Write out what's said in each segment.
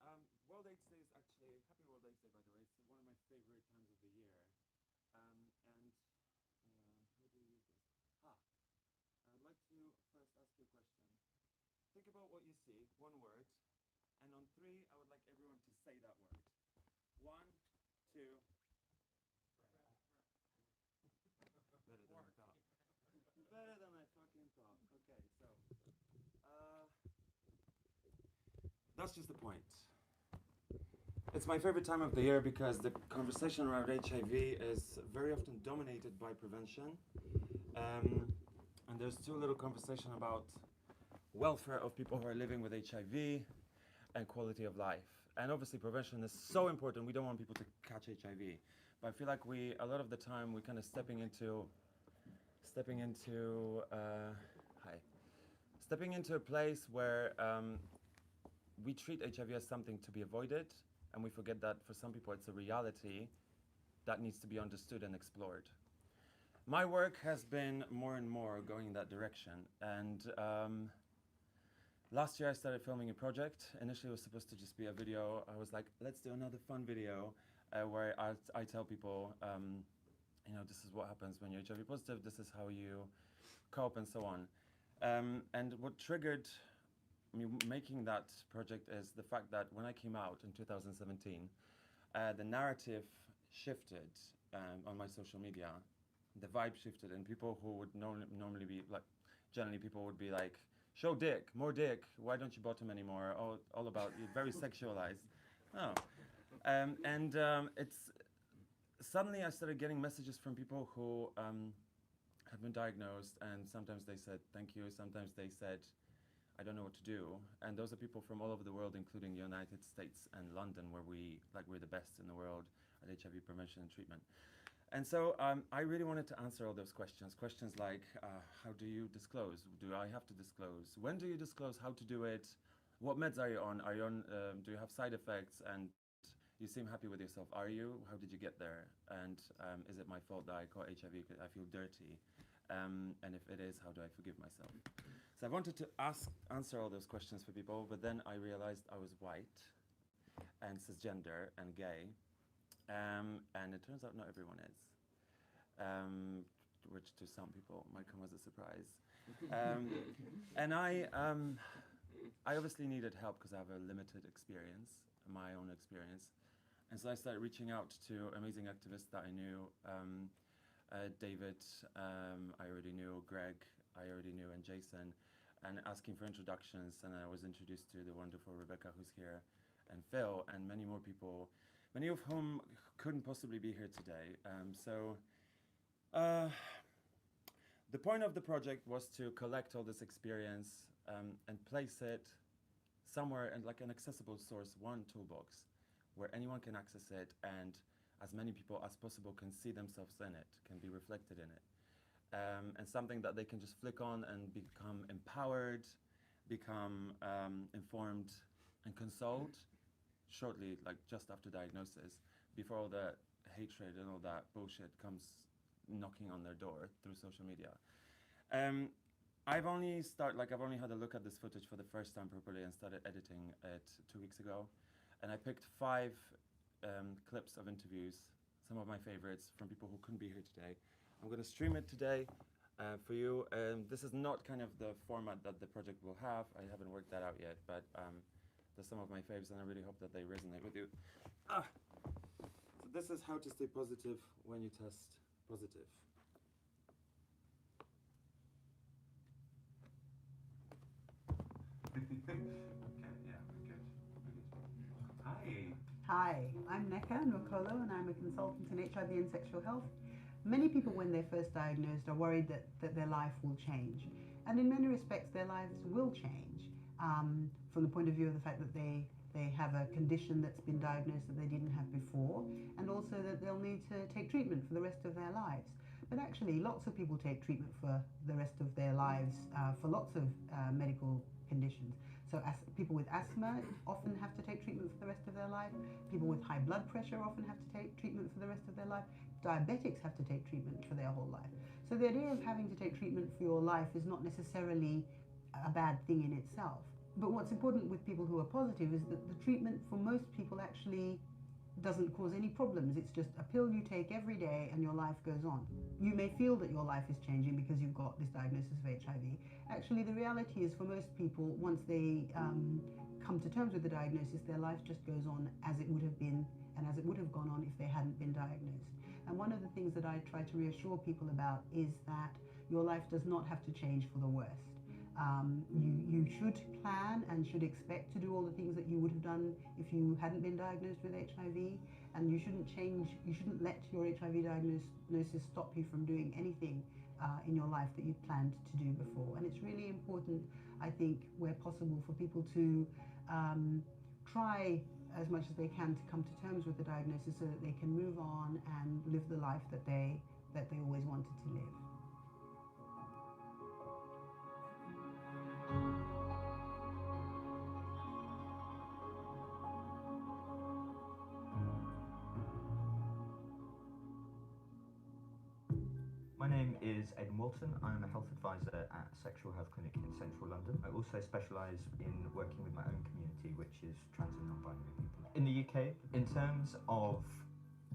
World AIDS Day is actually, happy World AIDS Day by the way, it's one of my favorite times of the year. How do you use this? I would like to first ask you a question. Think about what you see, one word, and on three, I would like everyone to say that word. One, two. Better than I thought. Better than I fucking thought. Okay, so, that's just the point. It's my favorite time of the year because the conversation around HIV is very often dominated by prevention. And there's too little conversation about welfare of people who are living with HIV and quality of life. And obviously prevention is so important. We don't want people to catch HIV. But I feel like a lot of the time, we're kind of stepping into a place where we treat HIV as something to be avoided, and we forget that for some people it's a reality that needs to be understood and explored. My work has been more and more going in that direction, and last year I started filming a project. Initially it was supposed to just be a video. I was like, let's do another fun video where I tell people, this is what happens when you're HIV positive, this is how you cope, and so on. And what triggered me making that project is the fact that when I came out in 2017, the narrative shifted on my social media. The vibe shifted, and people who would normally be like, generally people would be like, show dick, more dick, why don't you bottom anymore, all about you, very sexualized. It's suddenly I started getting messages from people who had been diagnosed, and sometimes they said thank you, sometimes they said I don't know what to do, and those are people from all over the world, including the United States and London, where we're the best in the world at HIV prevention and treatment. And so I really wanted to answer all those questions like, how do you disclose? Do I have to disclose? When do you disclose? How to do it? What meds are you on? Do you have side effects? And you seem happy with yourself. Are you? How did you get there? And is it my fault that I caught HIV because I feel dirty? And if it is, how do I forgive myself? So I wanted to answer all those questions for people, but then I realized I was white and cisgender and gay. And it turns out not everyone is, which to some people might come as a surprise. And I obviously needed help because I have a limited experience, my own experience. And so I started reaching out to amazing activists that I knew. David, I already knew, Greg, I already knew, and Jason, and asking for introductions. And I was introduced to the wonderful Rebecca, who's here, and Phil, and many more people, many of whom couldn't possibly be here today. The point of the project was to collect all this experience and place it somewhere in like an accessible source, one toolbox, where anyone can access it and as many people as possible can see themselves in it, can be reflected in it. And something that they can just flick on and become empowered, become informed and consoled shortly, like just after diagnosis, before all the hatred and all that bullshit comes knocking on their door through social media. I've only had a look at this footage for the first time properly and started editing it 2 weeks ago. And I picked 5 clips of interviews, some of my favorites from people who couldn't be here today. I'm going to stream it today for you. This is not kind of the format that the project will have. I haven't worked that out yet, but they're some of my faves, and I really hope that they resonate with you. So this is how to stay positive when you test positive. Okay, yeah, good. Hi. Hi, I'm Neka Nwokolo, and I'm a consultant in HIV and sexual health. Many people, when they're first diagnosed, are worried that their life will change. And in many respects, their lives will change from the point of view of the fact that they have a condition that's been diagnosed that they didn't have before, and also that they'll need to take treatment for the rest of their lives. But actually, lots of people take treatment for the rest of their lives for lots of medical conditions. So people with asthma often have to take treatment for the rest of their life. People with high blood pressure often have to take treatment for the rest of their life. Diabetics have to take treatment for their whole life. So the idea of having to take treatment for your life is not necessarily a bad thing in itself. But what's important with people who are positive is that the treatment for most people actually doesn't cause any problems. It's just a pill you take every day and your life goes on. You may feel that your life is changing because you've got this diagnosis of HIV. Actually, the reality is for most people, once they come to terms with the diagnosis, their life just goes on as it would have been and as it would have gone on if they hadn't been diagnosed. And one of the things that I try to reassure people about is that your life does not have to change for the worst. You should plan and should expect to do all the things that you would have done if you hadn't been diagnosed with HIV, and you shouldn't let your HIV diagnosis stop you from doing anything in your life that you'd planned to do before. And it's really important, I think, where possible, for people to try as much as they can to come to terms with the diagnosis so that they can move on and live the life that they always wanted to live. My name is Aidan Walton. I'm a health advisor at a sexual health clinic in central London. I also specialise in working with my own community, which is trans and non-binary people. In the UK, in terms of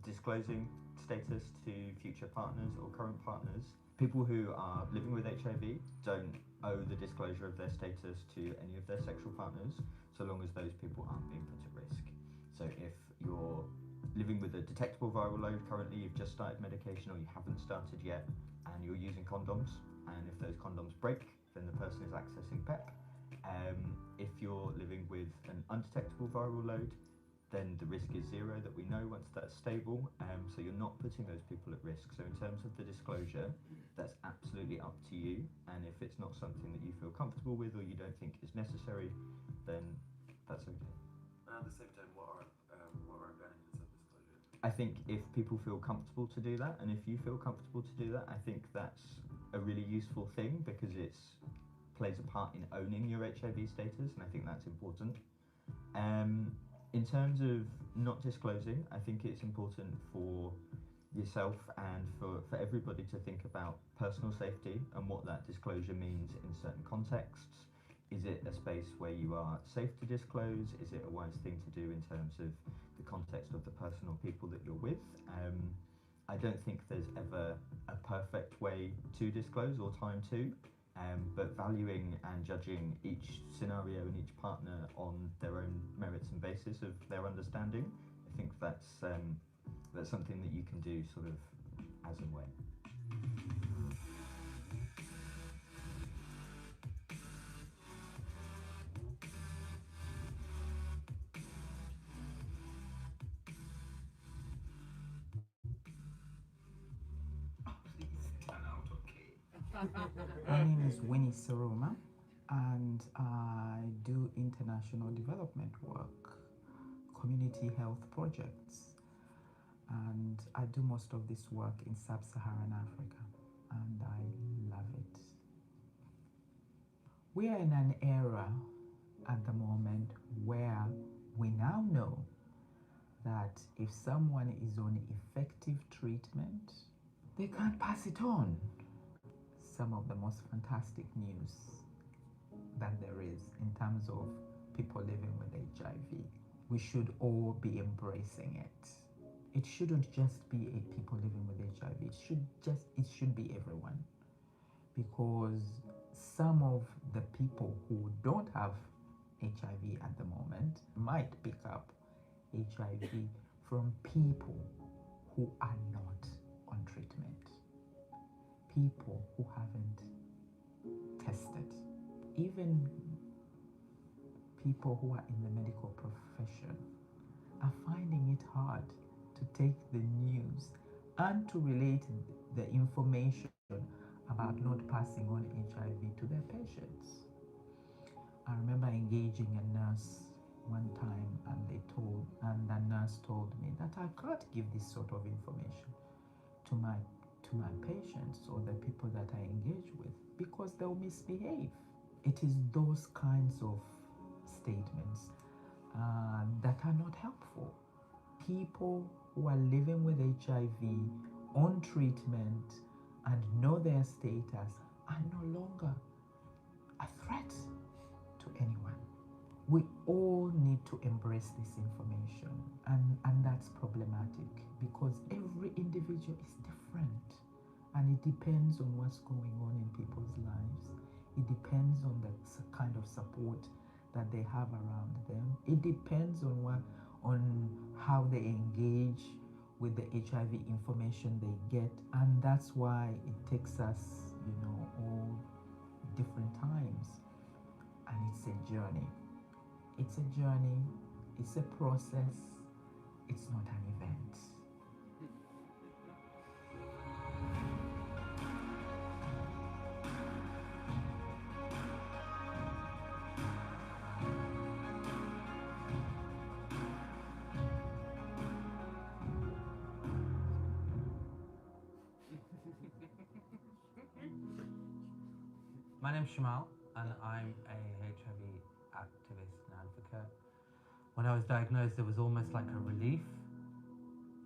disclosing status to future partners or current partners, people who are living with HIV don't owe the disclosure of their status to any of their sexual partners, so long as those people aren't being put at risk. So if you're living with a detectable viral load currently, you've just started medication or you haven't started yet, and you're using condoms, and if those condoms break, then the person is accessing PEP. If you're living with an undetectable viral load, then the risk is zero that we know once that's stable, so you're not putting those people at risk. So in terms of the disclosure, that's absolutely up to you, and if it's not something that you feel comfortable with or you don't think is necessary, then that's okay. And at the same time, what are benefits of disclosure? I think if people feel comfortable to do that, and if you feel comfortable to do that, I think that's a really useful thing, because it plays a part in owning your HIV status, and I think that's important. In terms of not disclosing, I think it's important for yourself and for everybody to think about personal safety and what that disclosure means in certain contexts. Is it a space where you are safe to disclose? Is it a wise thing to do in terms of the context of the person or people that you're with? I don't think there's ever a perfect way to disclose or time to, but valuing and judging each scenario and each partner on their own merits and basis of their understanding, I think that's something that you can do sort of as and when. My name is Winnie Sseruma, and I do international development work, community health projects, and I do most of this work in sub-Saharan Africa, and I love it. We are in an era at the moment where we now know that if someone is on effective treatment, they can't pass it on. Some of the most fantastic news that there is in terms of people living with HIV. We should all be embracing it. It shouldn't just be a people living with HIV. It should be everyone, because some of the people who don't have HIV at the moment might pick up HIV from people who are not on treatment. People who haven't tested. Even people who are in the medical profession are finding it hard to take the news and to relate the information about not passing on HIV to their patients. I remember engaging a nurse one time, and the nurse told me that I can't give this sort of information to my patients or the people that I engage with, because they'll misbehave. It is those kinds of statements that are not helpful. People who are living with HIV on treatment and know their status are no longer a threat to anyone. We all need to embrace this information, and that's problematic because every individual is different, and it depends on what's going on in people's lives. It depends on the kind of support that they have around them. It depends on how they engage with the HIV information they get, and that's why it takes us, all different times, and it's a journey. It's a journey, it's a process, it's not an event. My name's Shamal, and I'm a HIV activist and advocate. When I was diagnosed, it was almost like a relief.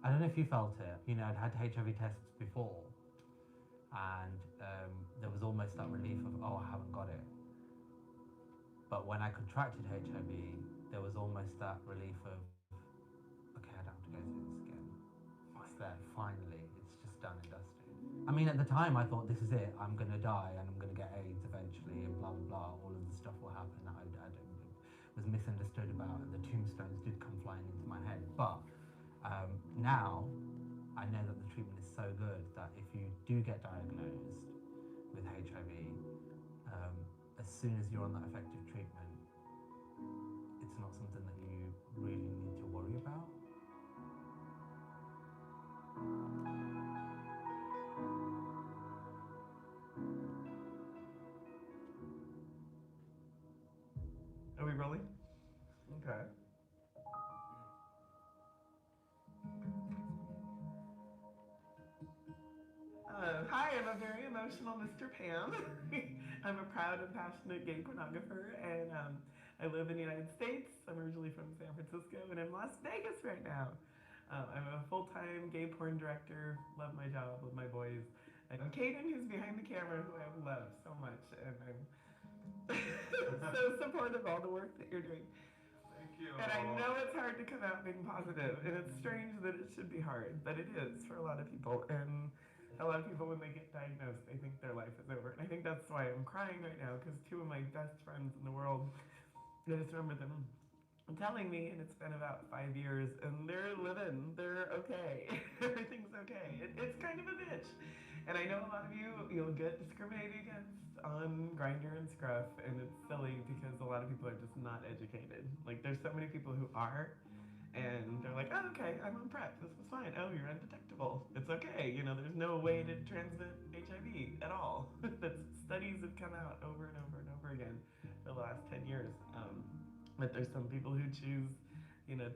I don't know if you felt it. I'd had HIV tests before, and there was almost that relief of, oh, I haven't got it. But when I contracted HIV, there was almost that relief of, okay, I don't have to go through this again. It's there, finally. It's just done and dusted. I mean, at the time, I thought, this is it. I'm going to die, and I'm going to get AIDS eventually, and blah, blah, blah. All of the stuff will happen that I was misunderstood about, and the tombstones did come flying into my head. But now, I know that the treatment is so good that if you do get diagnosed with HIV, as soon as you're on that effective treatment, it's not something that you really need to worry about. Are we rolling? Okay. Hi, I'm a very emotional Mr. Pam. I'm a proud and passionate gay pornographer, and I live in the United States. I'm originally from San Francisco, and in Las Vegas right now. I'm a full-time gay porn director, love my job, love my boys. And Kaden, who's behind the camera, who I love so much, and I'm so supportive of all the work that you're doing. Thank you. And I know it's hard to come out being positive, and it's strange that it should be hard, but it is for a lot of people. And a lot of people, when they get diagnosed, they think their life is over. And I think that's why I'm crying right now, because two of my best friends in the world, I just remember them telling me, and it's been about 5 years, and they're living, they're okay. Everything's okay. It's kind of a bitch. And I know a lot of you'll get discriminated against on Grindr and Scruff, and it's silly because a lot of people are just not educated. Like, there's so many people who are, and they're like, oh, okay, I'm on PrEP, this was fine. Oh, you're undetectable, it's okay. There's no way to transmit HIV at all. Studies have come out over and over and over again for the last 10 years. But there's some people who choose,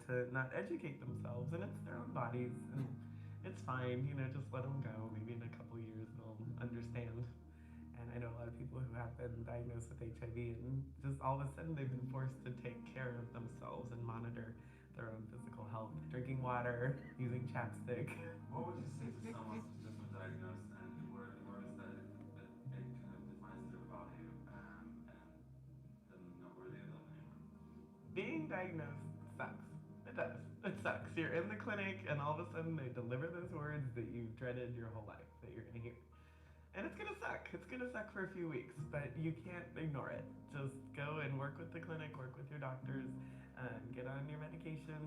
to not educate themselves, and it's their own bodies, and it's fine, just let them go. Maybe in a couple years they'll understand. And I know a lot of people who have been diagnosed with HIV, and just all of a sudden they've been forced to take care of themselves and monitor their own physical health, drinking water, using chapstick. What would you say to someone who's just been diagnosed and worries that it kind of defines their value and they're not worthy of them anymore? Being diagnosed sucks. It does. It sucks. You're in the clinic, and all of a sudden they deliver those words that you've dreaded your whole life that you're going to hear. And it's going to suck. It's going to suck for a few weeks, but you can't ignore it. Just go and work with the clinic, work with your doctors, get on your medication.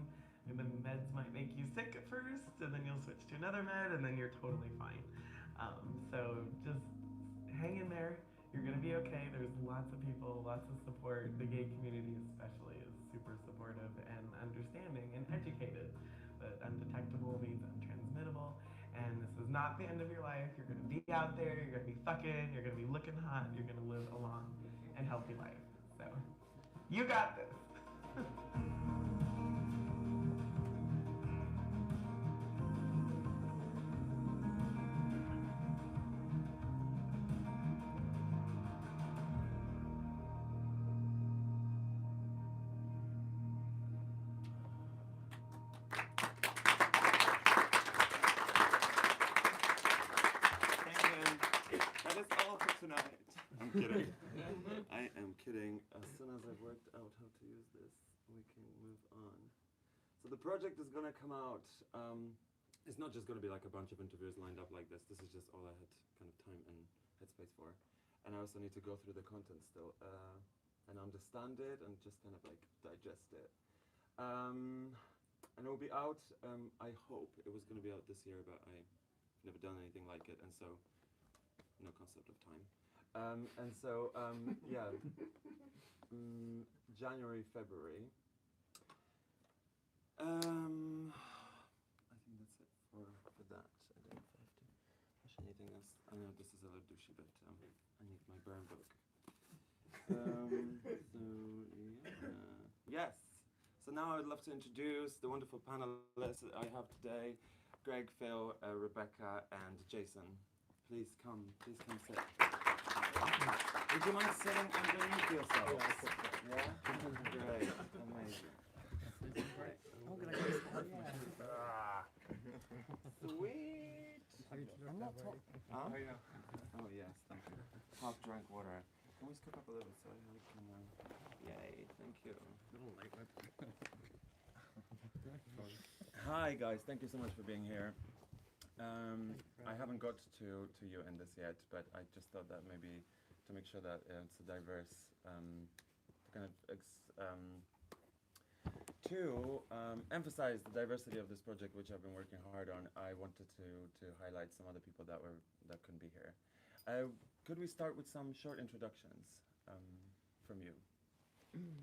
And the meds might make you sick at first, and then you'll switch to another med, and then you're totally fine. So just hang in there. You're going to be okay. There's lots of people, lots of support. The gay community especially is super supportive and understanding and educated. But undetectable means untransmittable. And this is not the end of your life. You're going to be out there. You're going to be fucking. You're going to be looking hot. You're going to live a long and healthy life. So you got this. That is all for tonight. I'm kidding. I am kidding. As soon as I've worked out how to use this. So the project is gonna come out. It's not just gonna be like a bunch of interviews lined up like this. This is just all I had kind of time and headspace for. And I also need to go through the content still and understand it and just kind of like digest it. And it will be out. I hope it was gonna be out this year, but I've never done anything like it, and so no concept of time. And so yeah, January, February. I think that's it for that. I don't know if I have to push anything else. I know this is a little douchey, but I need my burn book. So yeah. Yes. So now I would love to introduce the wonderful panelists that I have today: Greg, Phil, Rebecca, and Jason. Please come sit. Would you mind sitting underneath yourselves? Yeah? Great. Amazing. Oh, can I get this? Sweet. I'm not talking. Huh? Oh, yes, thank you. Half drank water. Can we scoop up a little so we can. Yay, thank you. Hi, guys. Thank you so much for being here. I haven't got to you in this yet, but I just thought that maybe to make sure that it's a diverse, to emphasize the diversity of this project, which I've been working hard on, I wanted to highlight some other people that couldn't be here. Could we start with some short introductions from you,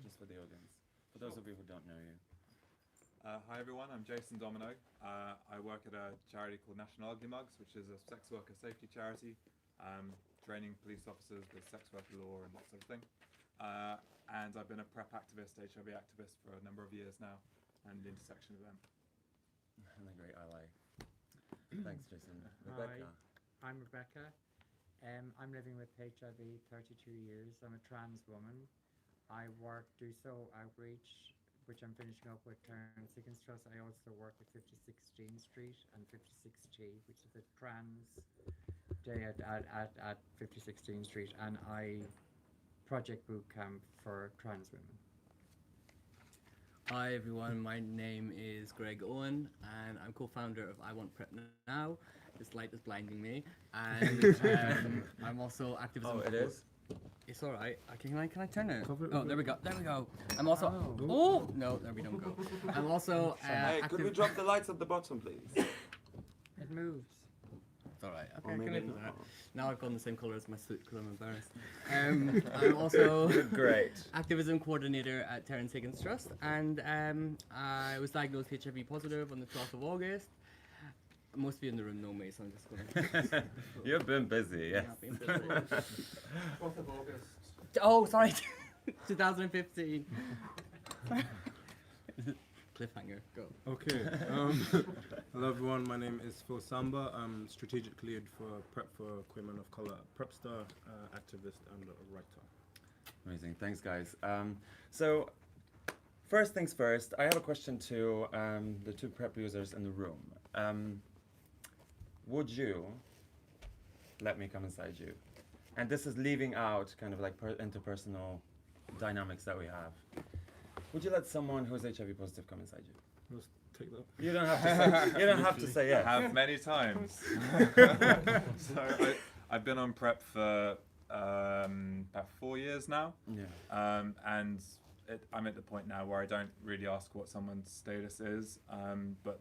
just for the audience, for those of you who don't know you? Hi everyone, I'm Jason Domino. I work at a charity called National Ugly Mugs, which is a sex worker safety charity, training police officers with sex worker law and that sort of thing. And I've been a PrEP activist, HIV activist for a number of years now, and the intersection of them. And a great ally. Thanks, Jason. Rebecca. Hi, I'm Rebecca. I'm living with HIV 32 years. I'm a trans woman. I do so outreach, which I'm finishing up with Tallon-De Havilland. I also work at 56 Jean Street and 56G, which is a trans day at 56 Jean Street, and I project boot camp for trans women. Hi everyone, my name is Greg Owen and I'm co-founder of I Want PrEP Now. This light is blinding me, and I'm also activism. Oh, it is? It's all right. Can I turn it? Oh, there we go. There we go. I'm also. Oh no, there we don't go. I'm also. Hey, could we drop the lights at the bottom, please? It moves. It's all right. Okay, Or I can maybe live with not. that. Now I've gone the same colour as my suit because I'm embarrassed. I'm also Great. activism coordinator at Tallon-De Havilland Trust, and I was diagnosed HIV positive on the 12th of August. Most of you in the room know me, so I'm just going to... You've been busy, yes. Yeah, been busy. 4th of August. Oh, sorry, 2015. Cliffhanger, go. Okay. Hello everyone, my name is Phil Samba. I'm strategic lead for PrEP for Queer Men of Colour, PrEPstar, activist and a writer. Amazing, thanks guys. So, first things first, I have a question to the two PrEP users in the room. Would you let me come inside you? And this is leaving out kind of like interpersonal dynamics that we have. Would you let someone who's HIV positive come inside you? Let's take that. You don't have to say, you don't have to say yes. I have many times. So I've been on PrEP for about 4 years now. Yeah. And I'm at the point now where I don't really ask what someone's status is, but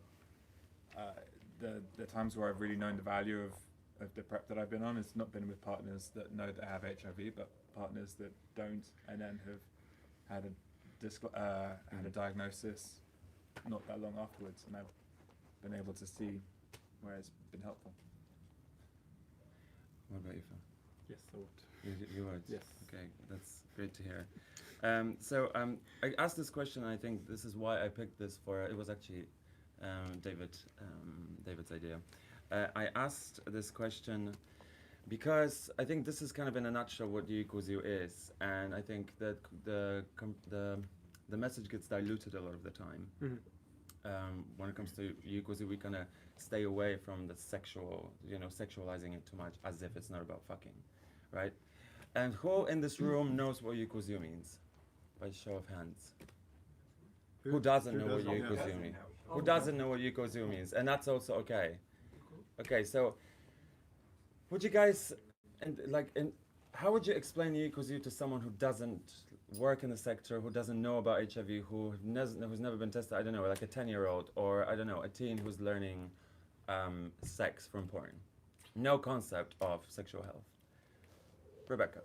the times where I've really known the value of the PrEP that I've been on has not been with partners that know they have HIV, but partners that don't, and then have had a diagnosis not that long afterwards, and I've been able to see where it's been helpful. What about you, Phil? Yes, I would. You would? Yes. Okay, that's great to hear. I asked this question, and I think this is why I picked this for, it was actually David's idea. I asked this question because I think this is kind of in a nutshell what U equals U is, and I think that the message gets diluted a lot of the time. Mm-hmm. When it comes to U equals U, we kind of stay away from the sexual, sexualizing it too much, as if it's not about fucking, right? And who in this room knows what U equals U means? By show of hands. who doesn't know what doesn't? Yukozu means. Who doesn't know what Yukozu means, and that's also okay. Okay, so would you guys how would you explain Yukozu to someone who doesn't work in the sector, who doesn't know about HIV, who's never been tested? I don't know, like a 10-year-old, or I don't know, a teen who's learning sex from porn. No concept of sexual health. Rebecca.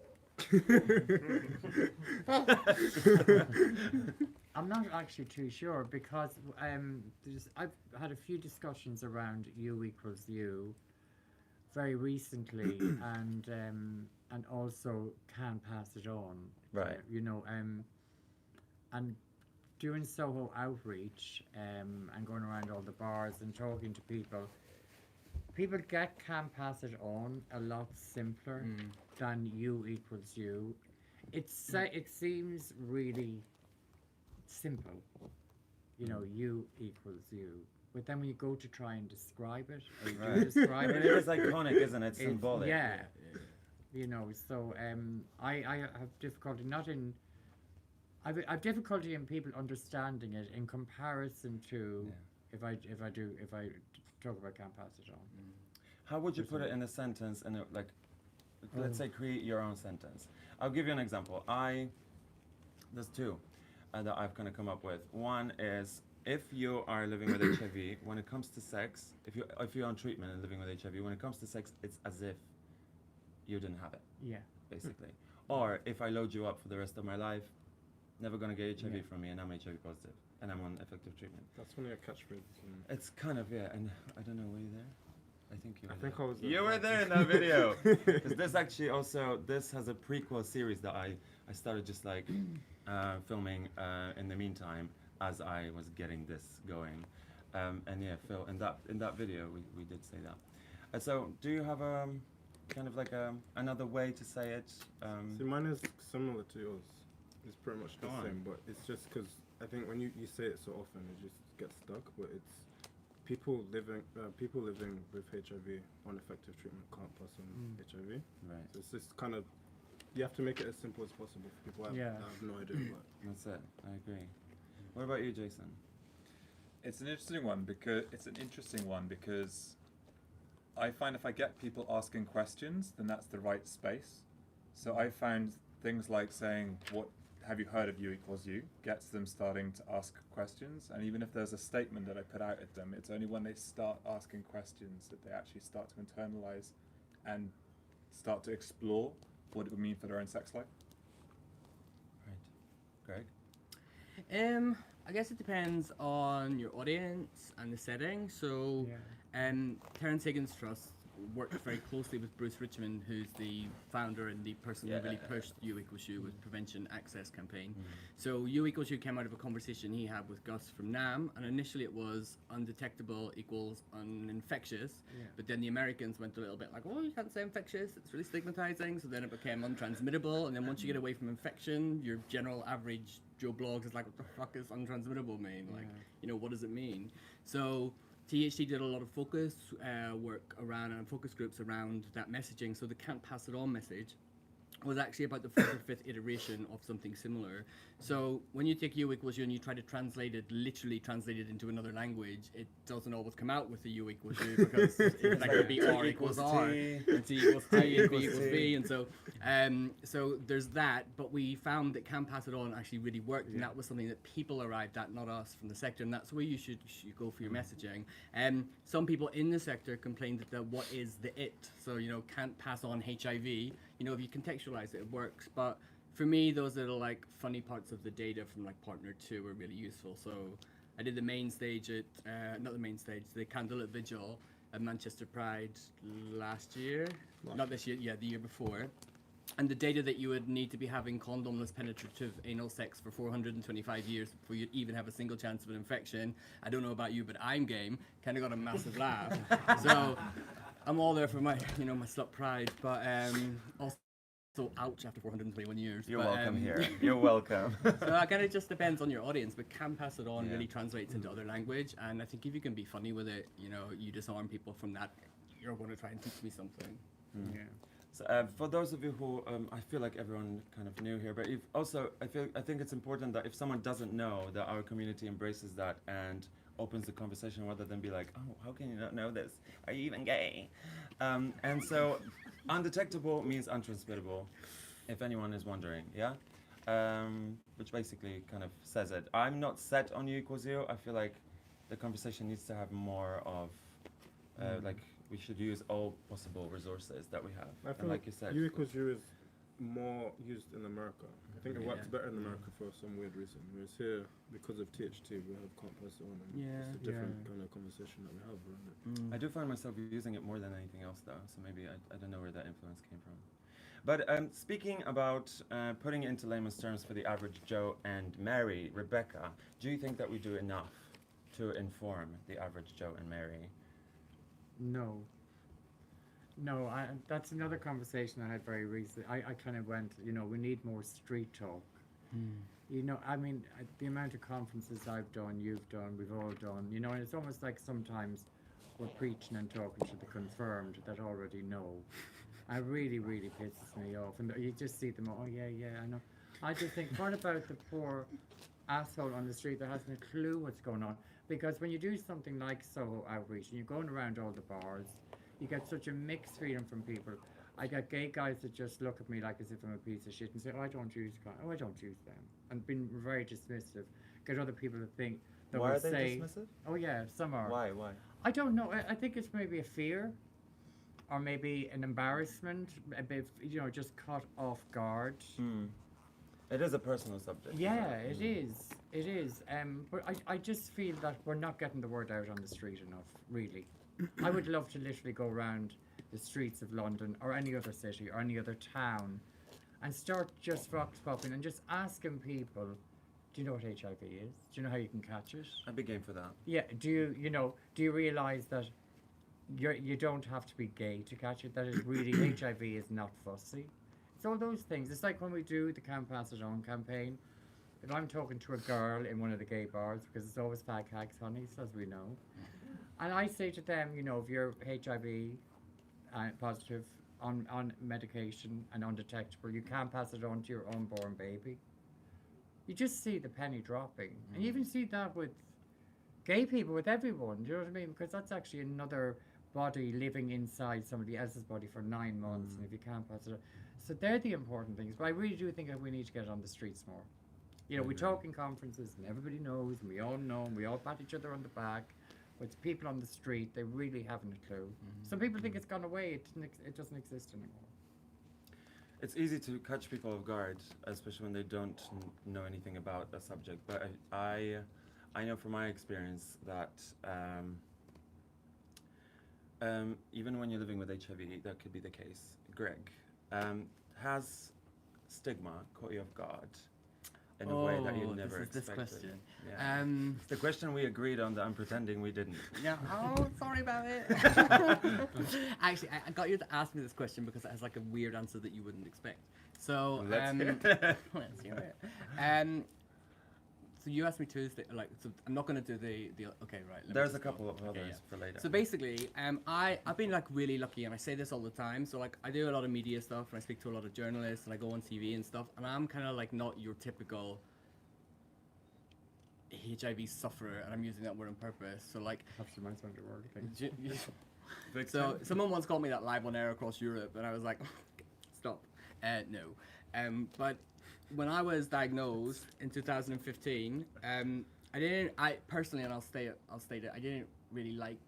I'm not actually too sure because I've had a few discussions around U equals U very recently, and also can pass it on. Right. And doing Soho outreach and going around all the bars and talking to people get can pass it on a lot simpler than U equals U. It seems really simple, U equals U. But then when you go to try and describe it, or you describe it, it is iconic, isn't it? It's symbolic. Yeah. So I have difficulty I've difficulty in people understanding it in comparison to if I talk about can pass it on. How would you put it in a sentence? And let's say create your own sentence. I'll give you an example. There's two that I've kind of come up with. One is if you are living with HIV, when it comes to sex, if you're on treatment and living with HIV, when it comes to sex, it's as if you didn't have it. Yeah. Basically. Or if I load you up for the rest of my life, never gonna get HIV from me, and I'm HIV positive, and I'm on effective treatment. That's one of your catchphrases. It's kind of, and I don't know, were you there? I think you were there. I was there. You were there in that video. Because this actually also, this has a prequel series that I started just filming in the meantime as I was getting this going. And yeah, Phil, in that video we did say that. So do you have kind of another way to say it? See, mine is similar to yours. It's pretty much the same, but it's just because I think when you say it so often, it just gets stuck. But it's people living with HIV on effective treatment can't pass on HIV. Right. So it's just kind of, you have to make it as simple as possible for people. I have no idea. But That's it. I agree. What about you, Jason? It's an interesting one because I find if I get people asking questions, then that's the right space. So I found things like saying, "What have you heard of U equals U?" gets them starting to ask questions. And even if there's a statement that I put out at them, it's only when they start asking questions that they actually start to internalize and start to explore what it would mean for their own sex life. Right. Greg? I guess it depends on your audience and the setting. So, Terence Higgins Trust worked very closely with Bruce Richmond, who's the founder and the person who really pushed U equals U with Prevention Access campaign. So U equals U came out of a conversation he had with Gus from NAM, and initially it was undetectable equals uninfectious, but then the Americans went a little bit like, oh, you can't say infectious, it's really stigmatizing, so then it became untransmittable, and then once you get away from infection, your general average Joe Blogs is like, what the fuck is untransmittable mean? What does it mean? So THT did a lot of focus work around and focus groups around that messaging. So the can't pass it on message was actually about the fourth or fifth iteration of something similar. So when you take U equals U and you try to literally translate it into another language, it doesn't always come out with the U equals U because that could be R equals R, and T equals T, and B equals B, and so there's that. But we found that can pass it on actually really worked, and that was something that people arrived at, not us from the sector, and that's where you should go for your messaging. Some people in the sector complained that what is the it? So can't pass on HIV. If you contextualize it, it works. But for me, those are the funny parts of the data from Partner 2 were really useful. So I did the main stage at, not the main stage, the Candlelit Vigil at Manchester Pride last year. Not this year, the year before. And the data that you would need to be having condomless penetrative anal sex for 425 years before you'd even have a single chance of an infection. I don't know about you, but I'm game. Kind of got a massive laugh. So I'm all there for my, my slut pride, but also ouch after 421 years. You're welcome here. You're welcome. So that kind of just depends on your audience, but can pass it on really translates into other language, and I think if you can be funny with it, you disarm people from that. You're going to try and teach me something. So, for those of you who, I feel like everyone kind of new here, but if also, I think it's important that if someone doesn't know, that our community embraces that and opens the conversation rather than be like, oh, how can you not know this? Are you even gay? And so, undetectable means untransmittable, if anyone is wondering, yeah? Which basically kind of says it. I'm not set on U equals U. I feel like the conversation needs to have more of, like, we should use all possible resources that we have. I feel like you said, U equals U is more used in America. I think it works better in America for some weird reason. Whereas here, because of THT, we have can't pass it on, and it's a different kind of conversation that we have around it. I do find myself using it more than anything else, though. So maybe I don't know where that influence came from. But speaking about putting it into layman's terms for the average Joe and Mary, Rebecca, do you think that we do enough to inform the average Joe and Mary? No. No, that's another conversation I had very recently. I kind of went, you know, we need more street talk. You know, I mean, the amount of conferences I've done, you've done, we've all done, you know, and it's almost like sometimes we're preaching and talking to the confirmed that already know. It really, really pisses me off. And you just see them, oh, yeah, I know. I just think, what about the poor asshole on the street that hasn't a clue what's going on? Because when you do something like Soho Outreach and you're going around all the bars, you get such a mixed feeling from people. I get gay guys that just look at me like as if I'm a piece of shit and say, oh, I don't use them. And been very dismissive. Get other people to think, that Why will are they say, dismissive? oh yeah, some are. Why? I don't know. I think it's maybe a fear, or maybe an embarrassment, a bit, you know, just caught off guard. It is a personal subject. Yeah, it is. It is. But I just feel that we're not getting the word out on the street enough, really. I would love to literally go around the streets of London or any other city or any other town and start just vox popping and just asking people, do you know what HIV is? Do you know how you can catch it? I'd be game for that. Yeah, do you realise that you don't have to be gay to catch it? That is really, HIV is not fussy. It's all those things. It's like when we do the Can't Pass It On campaign. If I'm talking to a girl in one of the gay bars, because it's always fag hags, honeys, as we know, and I say to them, you know, if you're HIV positive on medication and undetectable, you can't pass it on to your unborn baby. You just see the penny dropping. And you even see that with gay people, with everyone, do you know what I mean? Because that's actually another body living inside somebody else's body for 9 months, and if you can't pass it on. So they're the important things. But I really do think that we need to get it on the streets more. You know, we talk in conferences, and everybody knows, and we all know, and we all pat each other on the back. But it's people on the street, they really haven't a clue. Some people think it's gone away, it doesn't exist anymore. It's easy to catch people off guard, especially when they don't know anything about the subject. But I know from my experience that even when you're living with HIV, that could be the case. Greg, has stigma caught you off guard in a way that you never expected? This question. Yeah. It's the question we agreed on that I'm pretending we didn't. Yeah. Oh, sorry about it. Actually, I got you to ask me this question because it has like a weird answer that you wouldn't expect. So Let's hear let's hear it. So you asked me to so I'm not going to do the okay, right. There's a couple of others for later. So basically, I've been like really lucky, and I say this all the time. So like I do a lot of media stuff, and I speak to a lot of journalists, and I go on TV and stuff, and I'm kind of like not your typical HIV sufferer, and I'm using that word on purpose. So like, so someone once called me that live on air across Europe, and I was like, stop, no, but. When I was diagnosed in 2015, I personally, and I'll state it, I didn't really like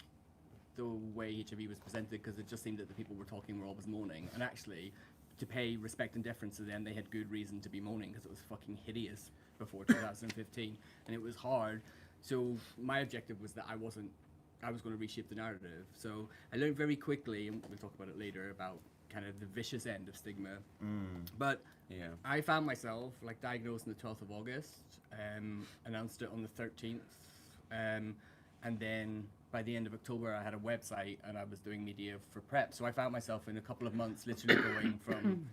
the way HIV was presented because it just seemed that the people were talking were always moaning. And actually, to pay respect and deference to them, they had good reason to be moaning because it was fucking hideous before 2015, and it was hard. So my objective was that I was going to reshape the narrative. So I learned very quickly, and we'll talk about it later, about kind of the vicious end of stigma. But yeah, I found myself like diagnosed on the 12th of August, announced it on the 13th, and then by the end of October I had a website and I was doing media for PrEP. So I found myself in a couple of months literally going from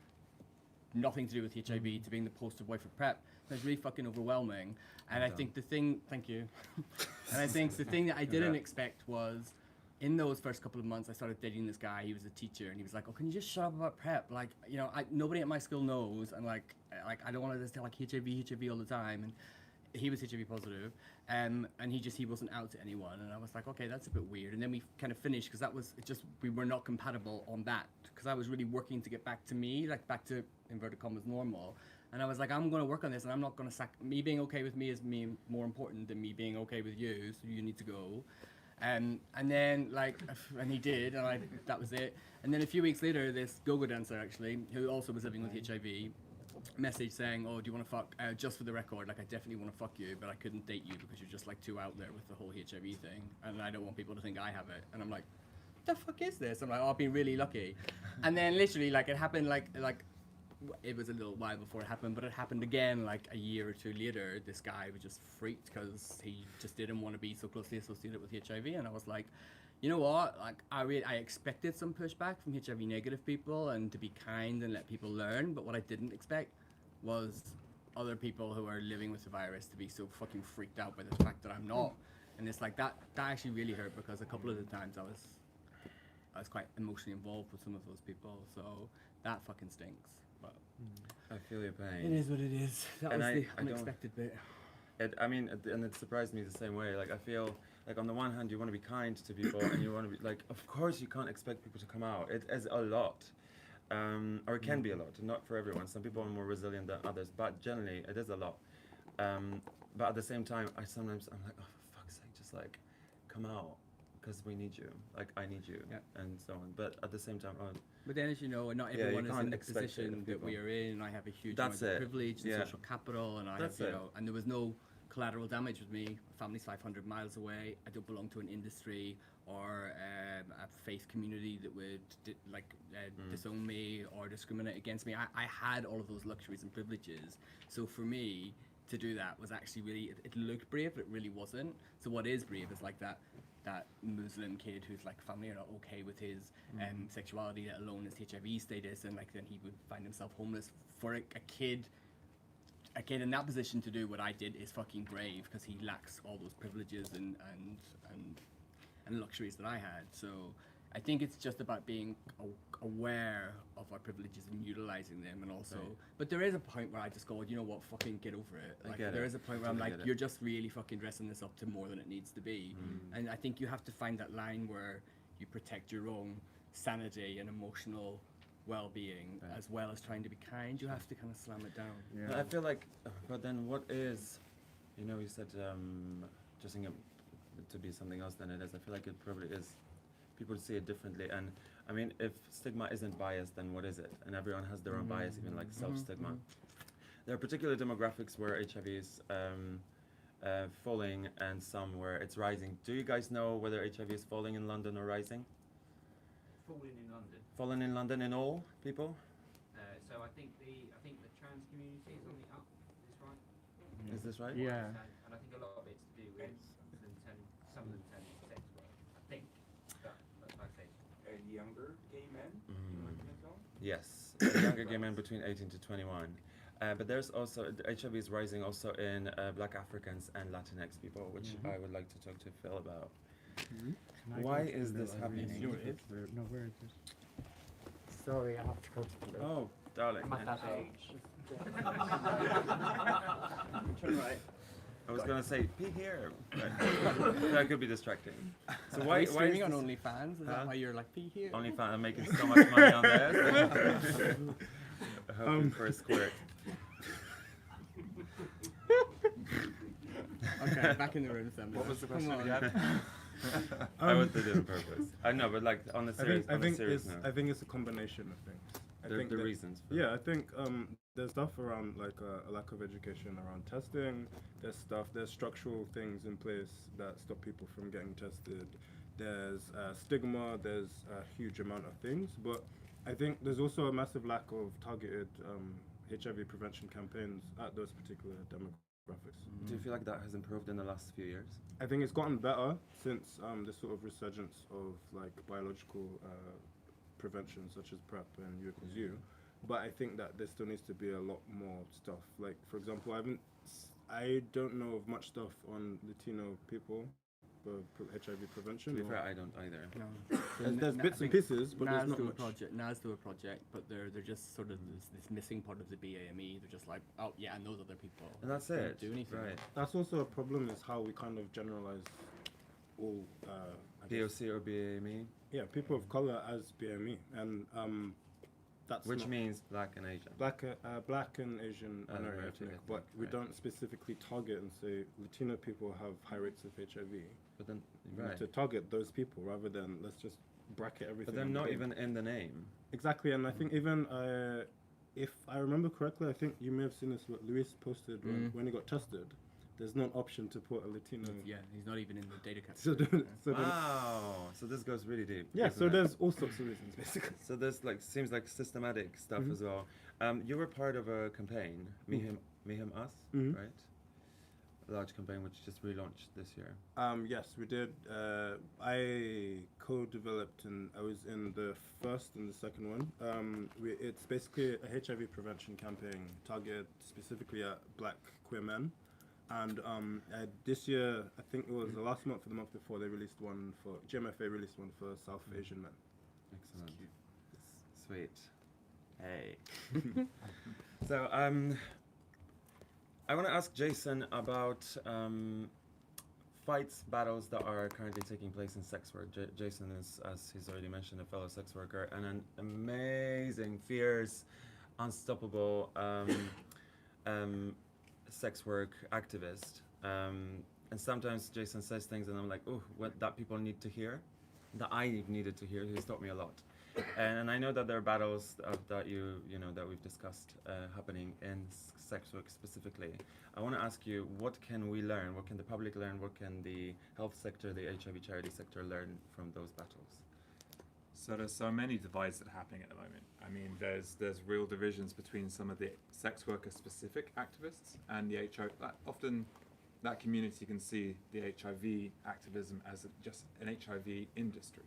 nothing to do with HIV to being the poster boy for PrEP. It was really fucking overwhelming. And I think the thing, thank you, and I think the thing that I didn't expect was in those first couple of months, I started dating this guy. He was a teacher, and he was like, "Oh, can you just shut up about prep? Like, you know, nobody at my school knows, and like I don't want to just tell like HIV all the time." And he was HIV positive, and he wasn't out to anyone. And I was like, okay, that's a bit weird. And then we kind of finished because we were not compatible on that, because I was really working to get back to me, like back to inverted commas normal. And I was like, I'm going to work on this, and I'm not going to me being okay with me is more important than me being okay with you. So you need to go. And then and he did, and that was it. And then a few weeks later, this go-go dancer actually, who also was living with HIV, message saying, "Oh, do you want to fuck? Just for the record, like I definitely want to fuck you, but I couldn't date you because you're just like too out there with the whole HIV thing, and I don't want people to think I have it." And I'm like, "What the fuck is this?" I'm like, "Oh, I've been really lucky." And then literally, like it happened, like it was a little while before it happened, but it happened again like a year or two later. This guy was just freaked because he just didn't want to be so closely associated with HIV, and I was like, you know what? Like I expected some pushback from HIV negative people and to be kind and let people learn, but what I didn't expect was other people who are living with the virus to be so fucking freaked out by the fact that I'm not. And it's like that actually really hurt, because a couple of the times I was quite emotionally involved with some of those people, so that fucking stinks. But I feel your pain. it is what it is. That was the unexpected bit. And it surprised me the same way. Like I feel like on the one hand you want to be kind to people and you want to be like, of course you can't expect people to come out. It is a lot, or it can be a lot. Not for everyone. Some people are more resilient than others, but generally it is a lot. But at the same time, I'm like, oh for fuck's sake, just like come out, because we need you. Like I need you, and so on. But at the same time, but then, as you know, not everyone is in the position that we are in, and I have a huge amount of privilege and social capital, and I have, and there was no collateral damage with me. My family's 500 miles away. I don't belong to an industry or a faith community that would disown me or discriminate against me. I had all of those luxuries and privileges. So for me to do that was actually really, it looked brave, but it really wasn't. So what is brave is like that Muslim kid whose like family are not okay with his sexuality, let alone his HIV status, and like then he would find himself homeless. For a kid in that position to do what I did is fucking brave, because he lacks all those privileges and luxuries that I had. So I think it's just about being aware of our privileges and utilizing them, and also. But there is a point where I just go, you know what, fucking get over it. Like there is a point where I'm like, you're just really fucking dressing this up to more than it needs to be, and I think you have to find that line where you protect your own sanity and emotional well-being as well as trying to be kind. You have to kind of slam it down. I feel like, but then what is, you know, you said dressing up to be something else than it is. I feel like it probably is. People see it differently, and I mean, if stigma isn't biased, then what is it? And everyone has their own bias, even like self-stigma. There are particular demographics where HIV is falling and some where it's rising. Do you guys know whether HIV is falling in London or rising? Falling in London. Fallen in London in all people? So I think the trans community is on the up. Is this right? Is this right? Yeah. And I think a lot of it's to do with some of them turning sex work. I think. That's my take. Younger gay men. Yes, younger gay men between 18 to 21. But there's also, HIV is rising also in Black Africans and Latinx people, which I would like to talk to Phil about. Why is this happening? No, where is this? Sorry, I have to go to the Oh, darling. I'm at that age. Turn right. I was gonna say, pee here. That could be distracting. So why is streaming on OnlyFans? Is that why you're like, pee here? OnlyFans, I'm making so much money on there. Hoping for a squirt. Okay, back in the room, Samba. What was the question again? I would do it on purpose. I know, but like on a serious note. I think it's a combination of things. I think the reasons. I think there's stuff around like a lack of education around testing. There's structural things in place that stop people from getting tested. There's stigma. There's a huge amount of things, but I think there's also a massive lack of targeted HIV prevention campaigns at those particular demographics. Do you feel like that has improved in the last few years? I think it's gotten better since this sort of resurgence of like biological prevention, such as PrEP and U equals U. But I think that there still needs to be a lot more stuff. Like, for example, I don't know of much stuff on Latino people HIV prevention. To be fair, I don't either. No. There's bits and pieces, but there's not much. NAS do a project, but they're just sort of this missing part of the BAME. They're just like, oh yeah, and those other people. And that's don't it. Do anything. Right. That's also a problem, is how we kind of generalize all POC or BAME. Yeah, people of color as BAME, and that's which means black and Asian. Black and Asian and ethnic, but we don't specifically target and say Latino people have high rates of HIV. But then, we need to target those people rather than let's just bracket everything. But they're not even in the name. Exactly, and I think even if I remember correctly, I think you may have seen this. What Luis posted when he got tested. There's no option to put a Latino. Yeah, he's not even in the data category. So this goes really deep. Yeah, so there's all sorts of reasons, basically. So there's seems like systematic stuff as well. You were part of a campaign, Me Him Us, right? A large campaign which just relaunched this year. Yes, we did. I co-developed and I was in the first and the second one. It's basically a HIV prevention campaign targeted specifically at black queer men. And this year, I think it was the last month or the month before, they released one for, GMFA released one for South Asian men. Excellent. Sweet. Hey. So I want to ask Jason about battles that are currently taking place in sex work. Jason is, as he's already mentioned, a fellow sex worker and an amazing, fierce, unstoppable sex work activist, and sometimes Jason says things and I'm like, oh, what that people need to hear, that I needed to hear. He's taught me a lot, and I know that there are battles that that we've discussed happening in sex work specifically. I want to ask you, what can we learn? What can the public learn? What can the health sector, the HIV charity sector learn from those battles? So there's so many divides that are happening at the moment. I mean, there's real divisions between some of the sex worker specific activists and the HIV. Often that community can see the HIV activism as just an HIV industry,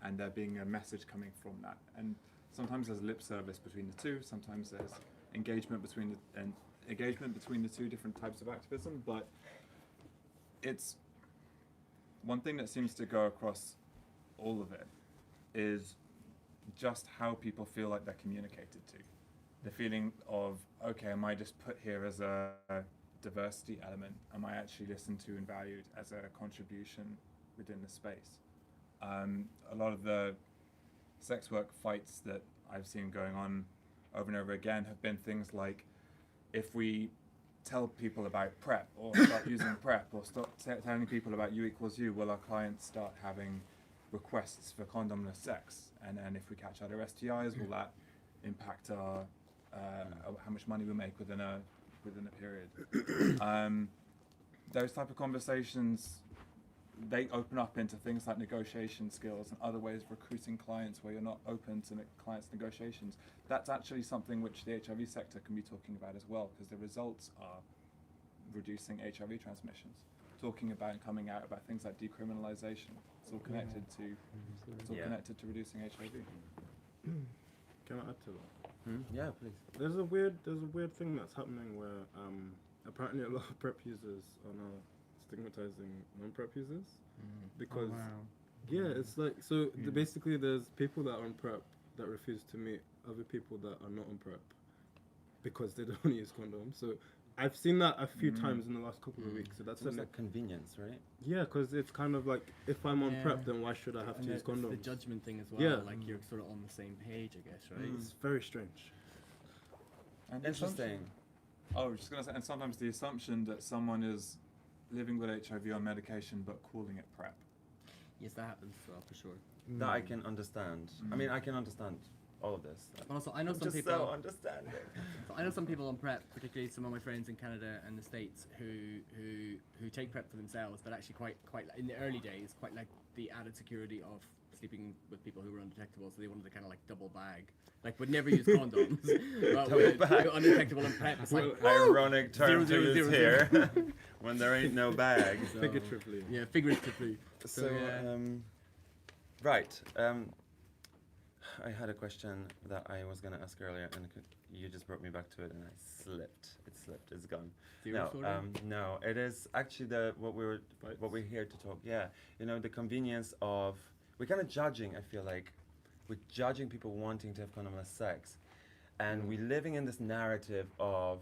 and there being a message coming from that. And sometimes there's lip service between the two. Sometimes there's engagement between the two different types of activism. But it's one thing that seems to go across all of it is just how people feel like they're communicated to. The feeling of, okay, am I just put here as a diversity element? Am I actually listened to and valued as a contribution within the space? A lot of the sex work fights that I've seen going on over and over again have been things like, if we tell people about PrEP or start using PrEP or stop telling people about U equals U, will our clients start having requests for condomless sex? And then if we catch other STIs, will that impact our how much money we make within a period? Those type of conversations, they open up into things like negotiation skills and other ways of recruiting clients where you're not open to clients' negotiations. That's actually something which the HIV sector can be talking about as well, because the results are reducing HIV transmissions. Talking about and coming out about things like decriminalization. It's all connected connected to reducing HIV. Can I add to that? Yeah, please. There's a weird thing that's happening where apparently a lot of PrEP users are now stigmatizing non-PrEP users because it's like basically there's people that are on PrEP that refuse to meet other people that are not on PrEP because they don't use condoms. So I've seen that a few times in the last couple of weeks. So that's like convenience, right? Yeah, because it's kind of like, if I'm on PrEP, then why should I have to use condoms? The judgment thing as well. Yeah. Like you're sort of on the same page, I guess, right? It's very strange. And interesting. I was just going to say, and sometimes the assumption that someone is living with HIV on medication but calling it PrEP. Yes, that happens as well, for sure. That I can understand. I mean, I can understand all of this. But also, I know some just people. So understanding. I know some people on PrEP, particularly some of my friends in Canada and the States, who take PrEP for themselves, but actually quite in the early days, quite like the added security of sleeping with people who were undetectable, so they wanted to kind of like double bag, like would never use condoms, but with undetectable and PrEP. It's like ironic term to use here when there ain't no bag. So. Figuratively. Yeah, figuratively. So right. I had a question that I was going to ask earlier, and you just brought me back to it, and I slipped. It slipped. It's gone. No, it is actually what we're here to talk. Yeah, you know, the convenience of we're kind of judging. I feel like we're judging people wanting to have condomless sex, and we're living in this narrative of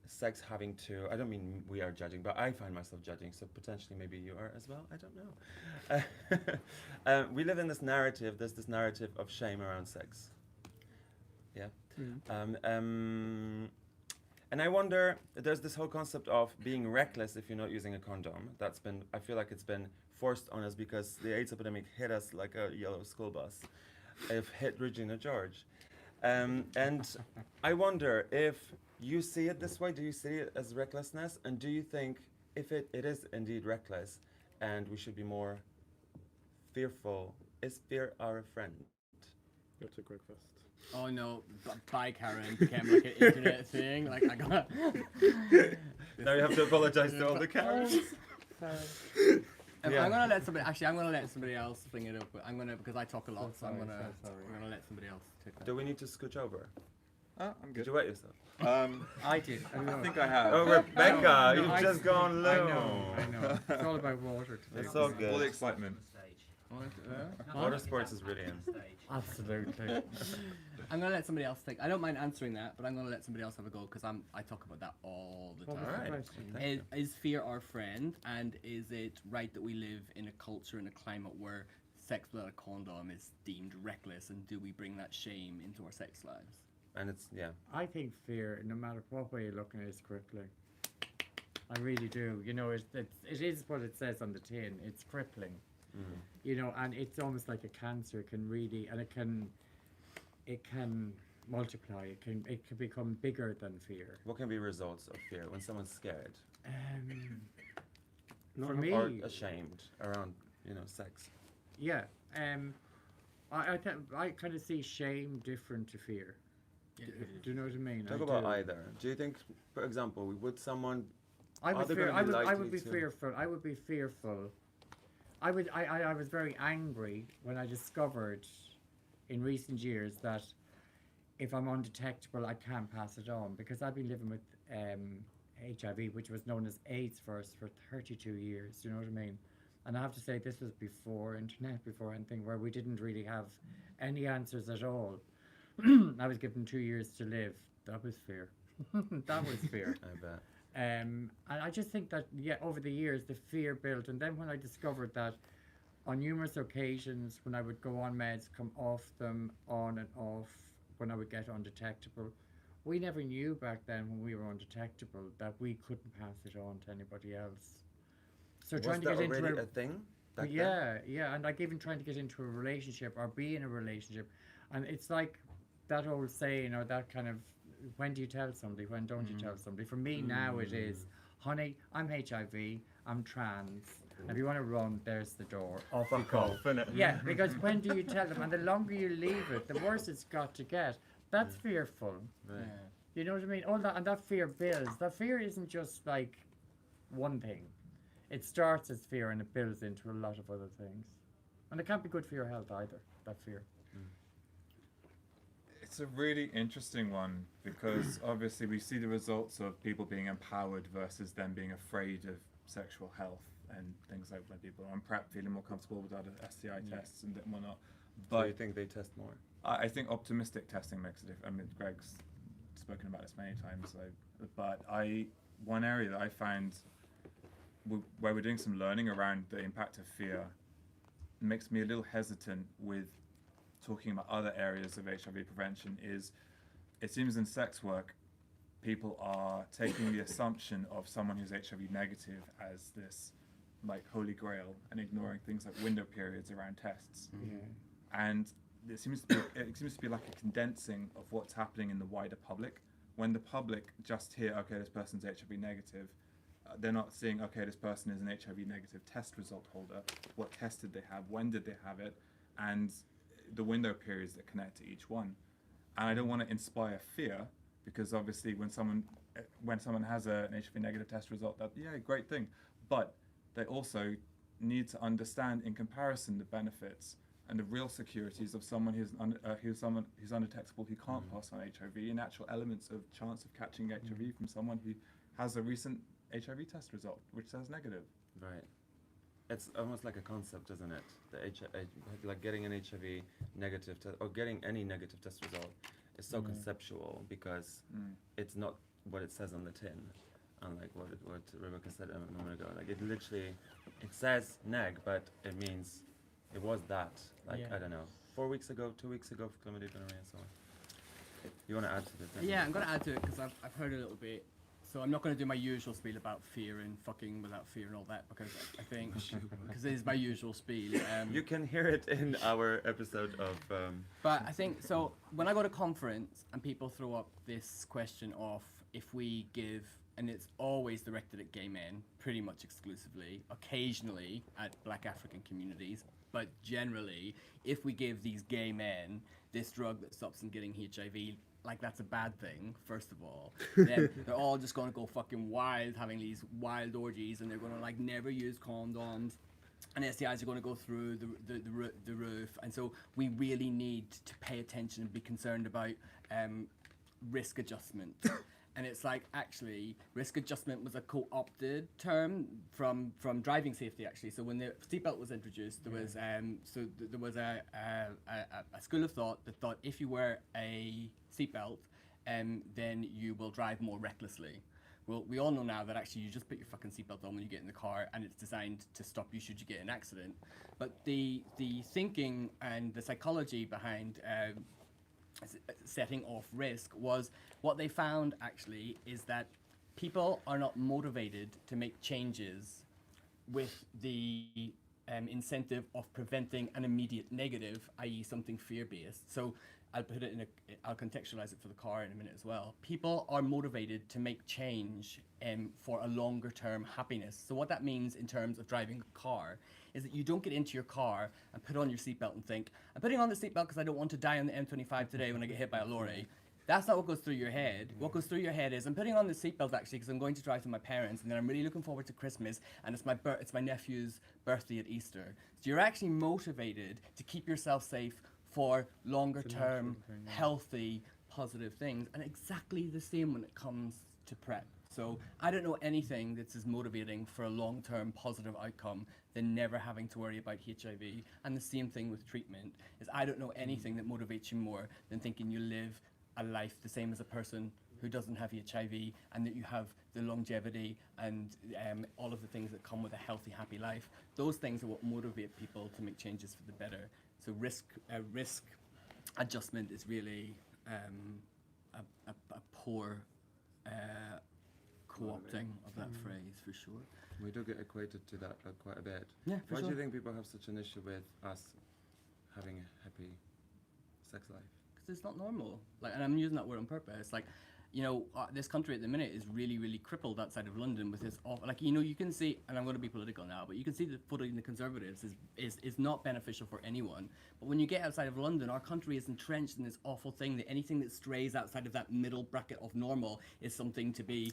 sex having to, I don't mean we are judging, but I find myself judging, so potentially maybe you are as well, I don't know. We live in this narrative, there's this narrative of shame around sex. Yeah. And I wonder, there's this whole concept of being reckless if you're not using a condom. That's been, I feel like it's been forced on us because the AIDS epidemic hit us like a yellow school bus. It hit Regina George. And I wonder if you see it this way, do you see it as recklessness? And do you think if it is indeed reckless and we should be more fearful, is fear our friend? Go to Greg first. Oh no, bye Karen became like an internet thing. Like I got. Now you have to apologize to all the Karens. I'm gonna let somebody. Actually, I'm gonna let somebody else bring it up. I'm gonna because I talk a lot, so I'm gonna let somebody else take that. Do we need to scooch over? I'm good. Did you wet yourself? I did. I think I have. Oh, Rebecca, you've just gone low. I know. It's all about water today. It's all good. All the excitement. Water sports is really in. Absolutely. I'm gonna let somebody else take. I don't mind answering that, but I'm gonna let somebody else have a go because I talk about that all the time. Is fear our friend, and is it right that we live in a culture and a climate where sex without a condom is deemed reckless, and do we bring that shame into our sex lives? And it's I think fear, no matter what way you're looking at it, is crippling. I really do. You know, it is what it says on the tin. It's crippling. You know, and it's almost like a cancer. It can really, and it can multiply. It can become bigger than fear. What can be results of fear when someone's scared? For me, or ashamed around, you know, sex. Yeah. I kind of see shame different to fear. Yeah, do you know what I mean? Talk about either. Do you think, for example, would someone? I would be fearful. I would be fearful. I was very angry when I discovered in recent years that if I'm undetectable, I can't pass it on, because I've been living with HIV, which was known as AIDS first, for 32 years. You know what I mean? And I have to say, this was before internet, before anything, where we didn't really have any answers at all. I was given 2 years to live. That was fear. That was fear. I bet. And I just think that, over the years, the fear built. And then when I discovered that on numerous occasions, when I would go on meds, come off them, on and off, when I would get undetectable, we never knew back then when we were undetectable that we couldn't pass it on to anybody else. So Was trying to that get into already a thing? Back then? And like even trying to get into a relationship or be in a relationship, and it's like that old saying, or that kind of, when do you tell somebody, when don't you tell somebody? For me now it is, honey, I'm HIV, I'm trans, if you want to run, there's the door, off you go. Yeah, because when do you tell them? And the longer you leave it, the worse it's got to get. That's fearful. Right. Yeah. You know what I mean? All that, and that fear builds. That fear isn't just like one thing. It starts as fear and it builds into a lot of other things. And it can't be good for your health either, that fear. It's a really interesting one, because obviously we see the results of people being empowered versus them being afraid of sexual health and things like when people are on PrEP feeling more comfortable without STI tests and whatnot. But so you think they test more? I think optimistic testing makes a difference. I mean, Greg's spoken about this many times, but one area that I found where we're doing some learning around the impact of fear makes me a little hesitant with talking about other areas of HIV prevention. Is it seems in sex work, people are taking the assumption of someone who's HIV negative as this like holy grail and ignoring things like window periods around tests. And it seems to be like a condensing of what's happening in the wider public. When the public just hear, okay, this person's HIV negative, they're not seeing, okay, this person is an HIV negative test result holder. What test did they have? When did they have it? And the window periods that connect to each one. And I don't want to inspire fear, because obviously when someone has an HIV negative test result, great thing. But they also need to understand in comparison the benefits and the real securities of someone who's undetectable, who can't pass on HIV, and actual elements of chance of catching HIV from someone who has a recent HIV test result which says negative. Right. It's almost like a concept, isn't it? Like getting an HIV negative test or getting any negative test result is so conceptual because it's not what it says on the tin, unlike what Rebecca said a moment ago. Like it says neg, but it means it was that. Like I don't know, 4 weeks ago, 2 weeks ago for chlamydia, gonorrhea, and so on. You want to add to this? Yeah, I'm going to add to it because I've heard a little bit. So I'm not going to do my usual spiel about fear and fucking without fear and all that because I think because it is my usual spiel. You can hear it in our episode of. But I think so. When I go to conference and people throw up this question of if we give, and it's always directed at gay men, pretty much exclusively, occasionally at Black African communities, but generally, if we give these gay men this drug that stops them getting HIV. Like that's a bad thing, first of all. Then they're all just gonna go fucking wild, having these wild orgies, and they're gonna like never use condoms, and STIs are gonna go through the roof. And so we really need to pay attention and be concerned about risk adjustment. And it's like actually risk adjustment was a co-opted term from driving safety actually. So when the seatbelt was introduced, there was there was a school of thought that thought if you wear a seatbelt, then you will drive more recklessly. Well, we all know now that actually you just put your fucking seatbelt on when you get in the car, and it's designed to stop you should you get in an accident. But the thinking and the psychology behind setting off risk was what they found actually is that people are not motivated to make changes with the incentive of preventing an immediate negative, i.e. something fear-based. So I'll contextualize it for the car in a minute as well. People are motivated to make change for a longer term happiness. So what that means in terms of driving a car is that you don't get into your car and put on your seatbelt and think, I'm putting on the seatbelt because I don't want to die on the M25 today when I get hit by a lorry. That's not what goes through your head. What goes through your head is, I'm putting on the seatbelt actually because I'm going to drive to my parents, and then I'm really looking forward to Christmas, and it's my nephew's birthday at Easter. So you're actually motivated to keep yourself safe for longer term, healthy, positive things. And exactly the same when it comes to PrEP. So I don't know anything that's as motivating for a long-term positive outcome than never having to worry about HIV. And the same thing with treatment is I don't know anything that motivates you more than thinking you live a life the same as a person who doesn't have HIV, and that you have the longevity and all of the things that come with a healthy, happy life. Those things are what motivate people to make changes for the better. So risk adjustment is really a poor co-opting of that phrase, for sure. We do get equated to that quite a bit. Yeah, for Why sure. do you think people have such an issue with us having a happy sex life? Because it's not normal. Like, and I'm using that word on purpose. Like, you know, this country at the minute is really, really crippled outside of London with this awful, like, you know, you can see, and I'm going to be political now, but you can see that voting the Conservatives is not beneficial for anyone. But when you get outside of London, our country is entrenched in this awful thing that anything that strays outside of that middle bracket of normal is something to be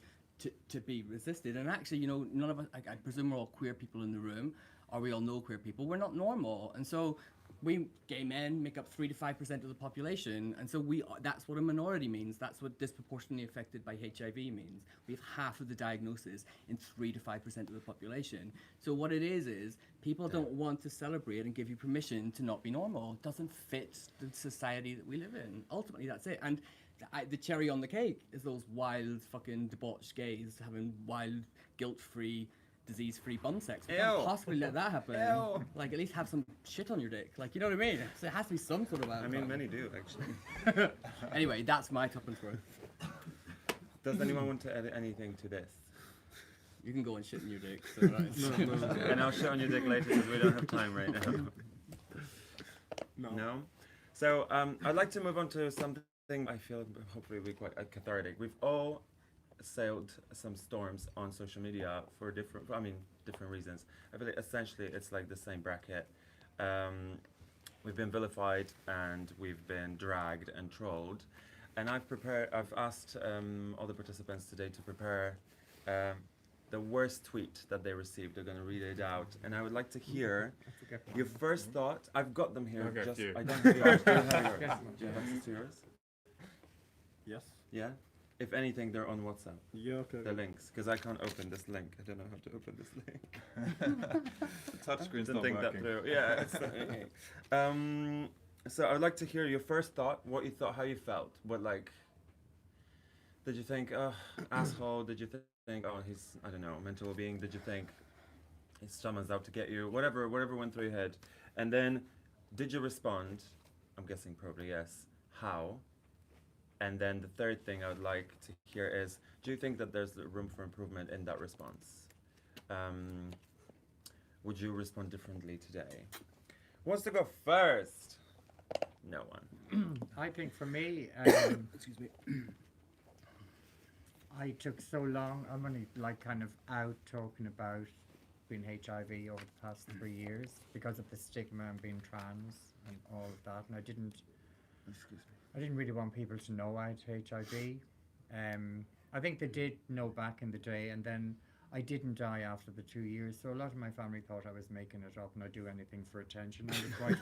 resisted. And actually, you know, none of us, I presume we're all queer people in the room, or we all know queer people, we're not normal. And so we gay men make up 3 to 5% of the population, and so that's what a minority means. That's what disproportionately affected by HIV means. We have half of the diagnosis in 3 to 5% of the population. So what it is people don't want to celebrate and give you permission to not be normal. It doesn't fit the society that we live in. Ultimately, that's it. And the cherry on the cake is those wild fucking debauched gays having wild, guilt-free, disease-free bum sex. We can't possibly let that happen. Ew. Like, at least have some shit on your dick. Like, you know what I mean? So it has to be some sort of outcome. I mean, many do, actually. Anyway, that's my top and throw. Does anyone want to add anything to this? You can go and shit in your dick. So No. And I'll shit on your dick later because we don't have time right now. No? So, I'd like to move on to something I feel hopefully will be quite cathartic. We've all sailed some storms on social media for different reasons. I feel like essentially it's like the same bracket. We've been vilified and we've been dragged and trolled. And I've asked all the participants today to prepare the worst tweet that they received. They're going to read it out, and I would like to hear your first thought. I've got them here. Okay, Just phew. I don't have yours. Do you have yours? Do you have access to yours? Yes. Yeah. If anything, they're on WhatsApp. Yeah. Okay. The links, because I can't open this link. I don't know how to open this link. The touchscreen's Didn't not think that working. through. Yeah. It's not, so I'd like to hear your first thought. What you thought, how you felt. What like. Did you think, oh, asshole? Did you think, oh, he's, I don't know, mental well-being? Did you think, someone's out to get you? Whatever went through your head. And then, did you respond? I'm guessing probably yes. How? And then the third thing I would like to hear is, do you think that there's room for improvement in that response? Would you respond differently today? Who wants to go first? No one. I think for me, Excuse me. I took so long. I'm only like kind of out talking about being HIV over the past 3 years because of the stigma and being trans and all of that. And I didn't really want people to know I had HIV. I think they did know back in the day, and then I didn't die after the 2 years, so a lot of my family thought I was making it up and I'd do anything for attention. I was quite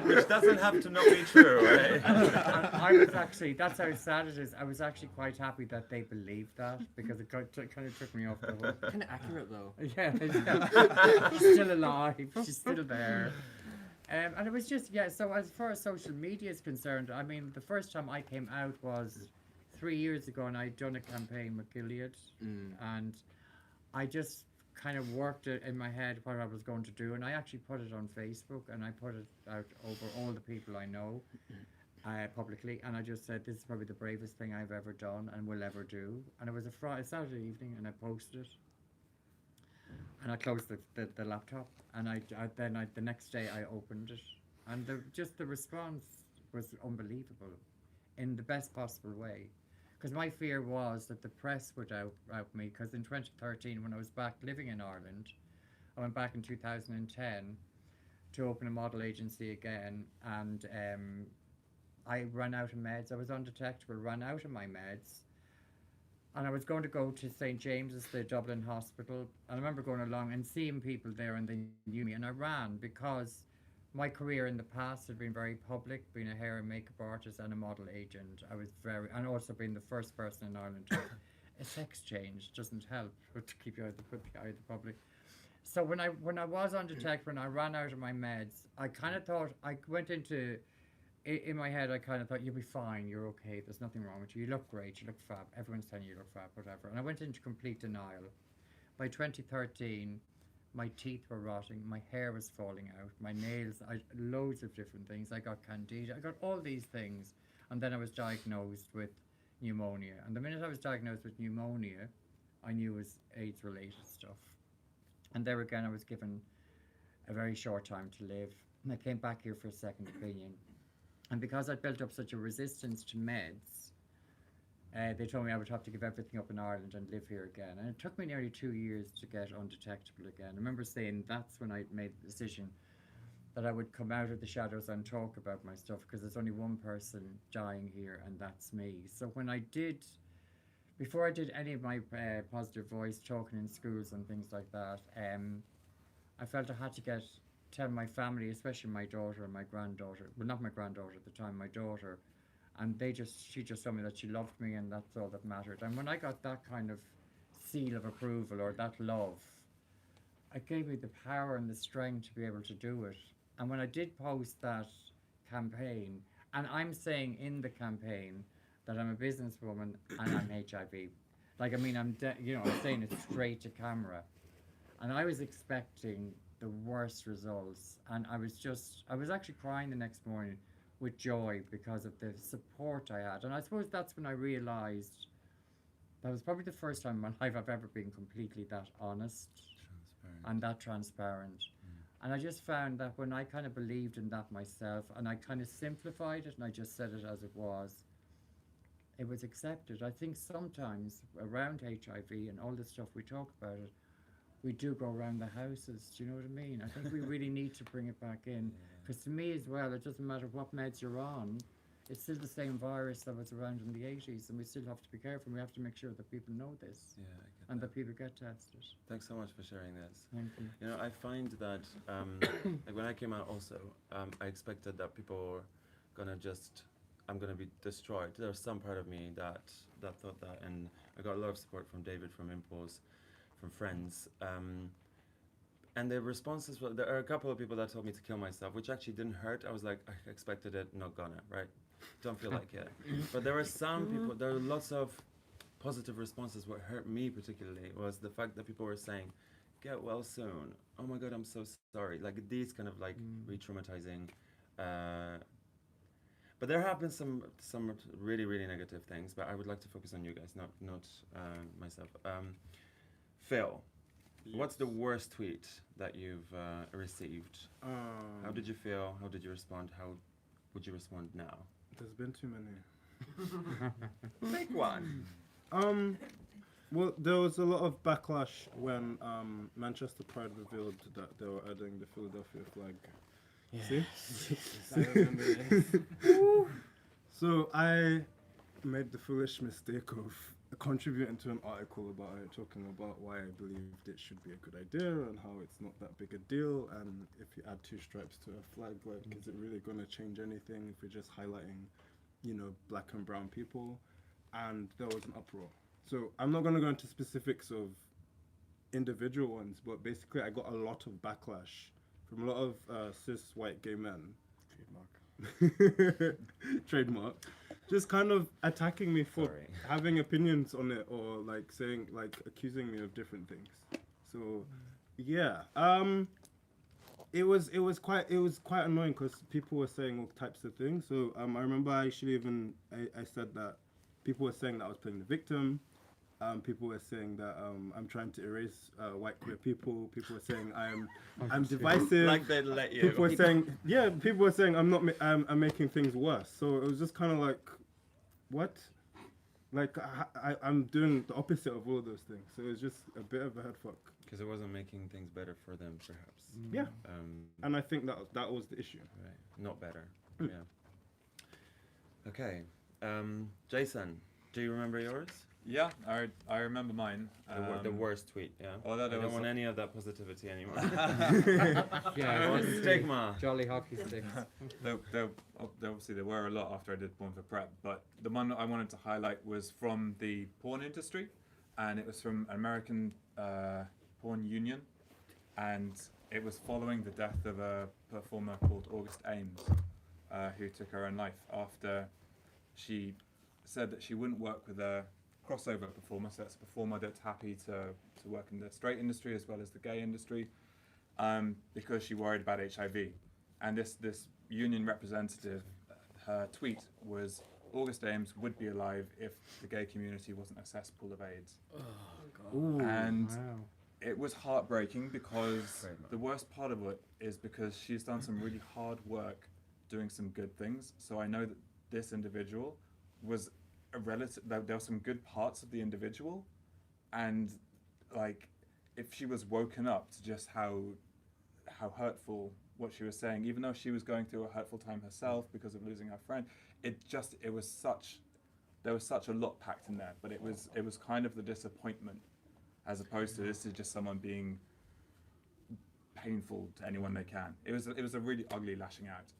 Which doesn't have to not be true, right? and I was actually, that's how sad it is, I was actually quite happy that they believed that, because it kind of took me off the hook. Kind of accurate though. Yeah. She's still alive, she's still there. And it was just, yeah, so as far as social media is concerned, I mean, the first time I came out was 3 years ago, and I'd done a campaign with Gilead, and I just kind of worked it in my head what I was going to do, and I actually put it on Facebook, and I put it out over all the people I know publicly, and I just said, this is probably the bravest thing I've ever done and will ever do. And it was a Saturday evening, and I posted it, and I closed the laptop, and the next day I opened it, and the response was unbelievable in the best possible way. Because my fear was that the press would out me, because in 2013, when I was back living in Ireland, I went back in 2010 to open a model agency again, and I ran out of meds. I was undetectable, ran out of my meds, and I was going to go to St. James's, the Dublin hospital, and I remember going along and seeing people there, and they knew me, and I ran because my career in the past had been very public, being a hair and makeup artist and a model agent. I was and also being the first person in Ireland to a sex change doesn't help to keep you out of the public. So when I was undetected, when I ran out of my meds, I kind of thought, I went into, in my head, I kind of thought, you'll be fine, you're okay, there's nothing wrong with you, you look great, you look fab, everyone's telling you look fab, whatever. And I went into complete denial. By 2013, my teeth were rotting, my hair was falling out, my nails, loads of different things. I got candida, I got all these things. And then I was diagnosed with pneumonia. And the minute I was diagnosed with pneumonia, I knew it was AIDS-related stuff. And there again, I was given a very short time to live. And I came back here for a second opinion. And because I'd built up such a resistance to meds, they told me I would have to give everything up in Ireland and live here again. And it took me nearly 2 years to get undetectable again. I remember saying that's when I made the decision that I would come out of the shadows and talk about my stuff, because there's only one person dying here, and that's me. So when I did, before I did any of my positive voice talking in schools and things like that, I felt I had to tell my family, especially my daughter and my granddaughter, well, not my granddaughter at the time, my daughter, and she just told me that she loved me, and that's all that mattered. And when I got that kind of seal of approval, or that love, it gave me the power and the strength to be able to do it. And when I did post that campaign, and I'm saying in the campaign that I'm a businesswoman and I'm HIV. Like, I mean, I'm saying it straight to camera. And I was expecting the worst results, and I was actually crying the next morning with joy because of the support I had. And I suppose that's when I realised that was probably the first time in my life I've ever been completely that honest and that transparent. And I just found that when I kind of believed in that myself, and I kind of simplified it and I just said it as it was accepted. I think sometimes around HIV and all the stuff we talk about it, we do go around the houses, do you know what I mean? I think we really need to bring it back in. Because to me as well, it doesn't matter what meds you're on, it's still the same virus that was around in the 80s, and we still have to be careful. We have to make sure that people know this. Yeah, I get and that people get tested. Thanks so much for sharing this. Thank you. You know, I find that like when I came out also, I expected that people were gonna just, I'm gonna be destroyed. There was some part of me that thought that, and I got a lot of support from David, from Impulse, from friends. And the responses were, there are a couple of people that told me to kill myself, which actually didn't hurt. I was like, I expected it, not gonna, right? Don't feel like it. But there were some people, there were lots of positive responses. What hurt me particularly was the fact that people were saying, get well soon. Oh my God, I'm so sorry. Like these kind of like re-traumatizing. But there have been some really, really negative things, but I would like to focus on you guys, not myself. Phil. Yes. What's the worst tweet that you've received? How did you feel? How did you respond? How would you respond now? There's been too many. Pick one. Well, there was a lot of backlash when Manchester Pride revealed that they were adding the Philadelphia flag. Yes. See? I remember this. So I made the foolish mistake of contributing to an article about it, talking about why I believed it should be a good idea and how it's not that big a deal, and if you add 2 stripes to a flag, like, is it really going to change anything if we're just highlighting, you know, black and brown people? And there was an uproar. So I'm not going to go into specifics of individual ones, but basically I got a lot of backlash from a lot of cis white gay men. Trademark. Just kind of attacking me for having opinions on it, or like saying, like accusing me of different things. So yeah, it was quite annoying because people were saying all types of things. So I remember I said that people were saying that I was playing the victim. People were saying that I'm trying to erase white queer people. People were saying I'm divisive. Like they'd let you. People were saying I'm making things worse. So it was just kind of like, what? Like I'm doing the opposite of all of those things. So it was just a bit of a head fuck. Because it wasn't making things better for them, perhaps. Yeah. And I think that was the issue. Right. Not better. Yeah. Okay. Jason, do you remember yours? Yeah, I remember mine. The worst tweet, yeah. Although I there don't was want any of that positivity anymore. Yeah, want stigma. Jolly hockey sticks. Obviously there were a lot after I did Porn for Prep, but the one I wanted to highlight was from the porn industry, and it was from American Porn Union, and it was following the death of a performer called August Ames, who took her own life after she said that she wouldn't work with a crossover performer, so that's a performer that's happy to work in the straight industry as well as the gay industry, because she worried about HIV. And this union representative, her tweet was, August Ames would be alive if the gay community wasn't a cesspool of AIDS. Oh, God. And it was heartbreaking because the worst part of it is because she's done some really hard work doing some good things. So I know that this individual was a relative, there were some good parts of the individual, and like if she was woken up to just how hurtful what she was saying, even though she was going through a hurtful time herself because of losing her friend, there was such a lot packed in there, but it was kind of the disappointment as opposed to this is just someone being painful to anyone they can. It was a really ugly lashing out.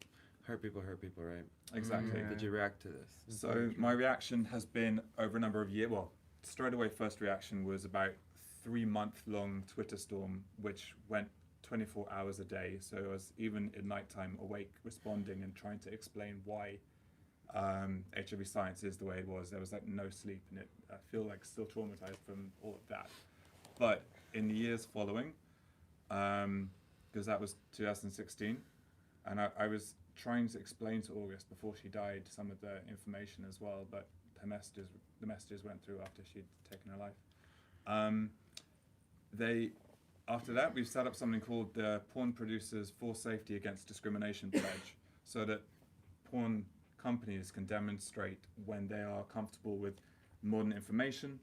Hurt people, right? Exactly. Did you react to this? So my reaction has been over a number of years. Well, straight away, first reaction was about 3-month-long Twitter storm, which went 24 hours a day. So I was even at nighttime awake, responding and trying to explain why HIV science is the way it was. There was like no sleep, and I feel like still traumatized from all of that. But in the years following, because that was 2016, and I was trying to explain to August before she died some of the information as well, but the messages went through after she'd taken her life. After that, we've set up something called the Porn Producers for Safety Against Discrimination Pledge, so that porn companies can demonstrate when they are comfortable with modern information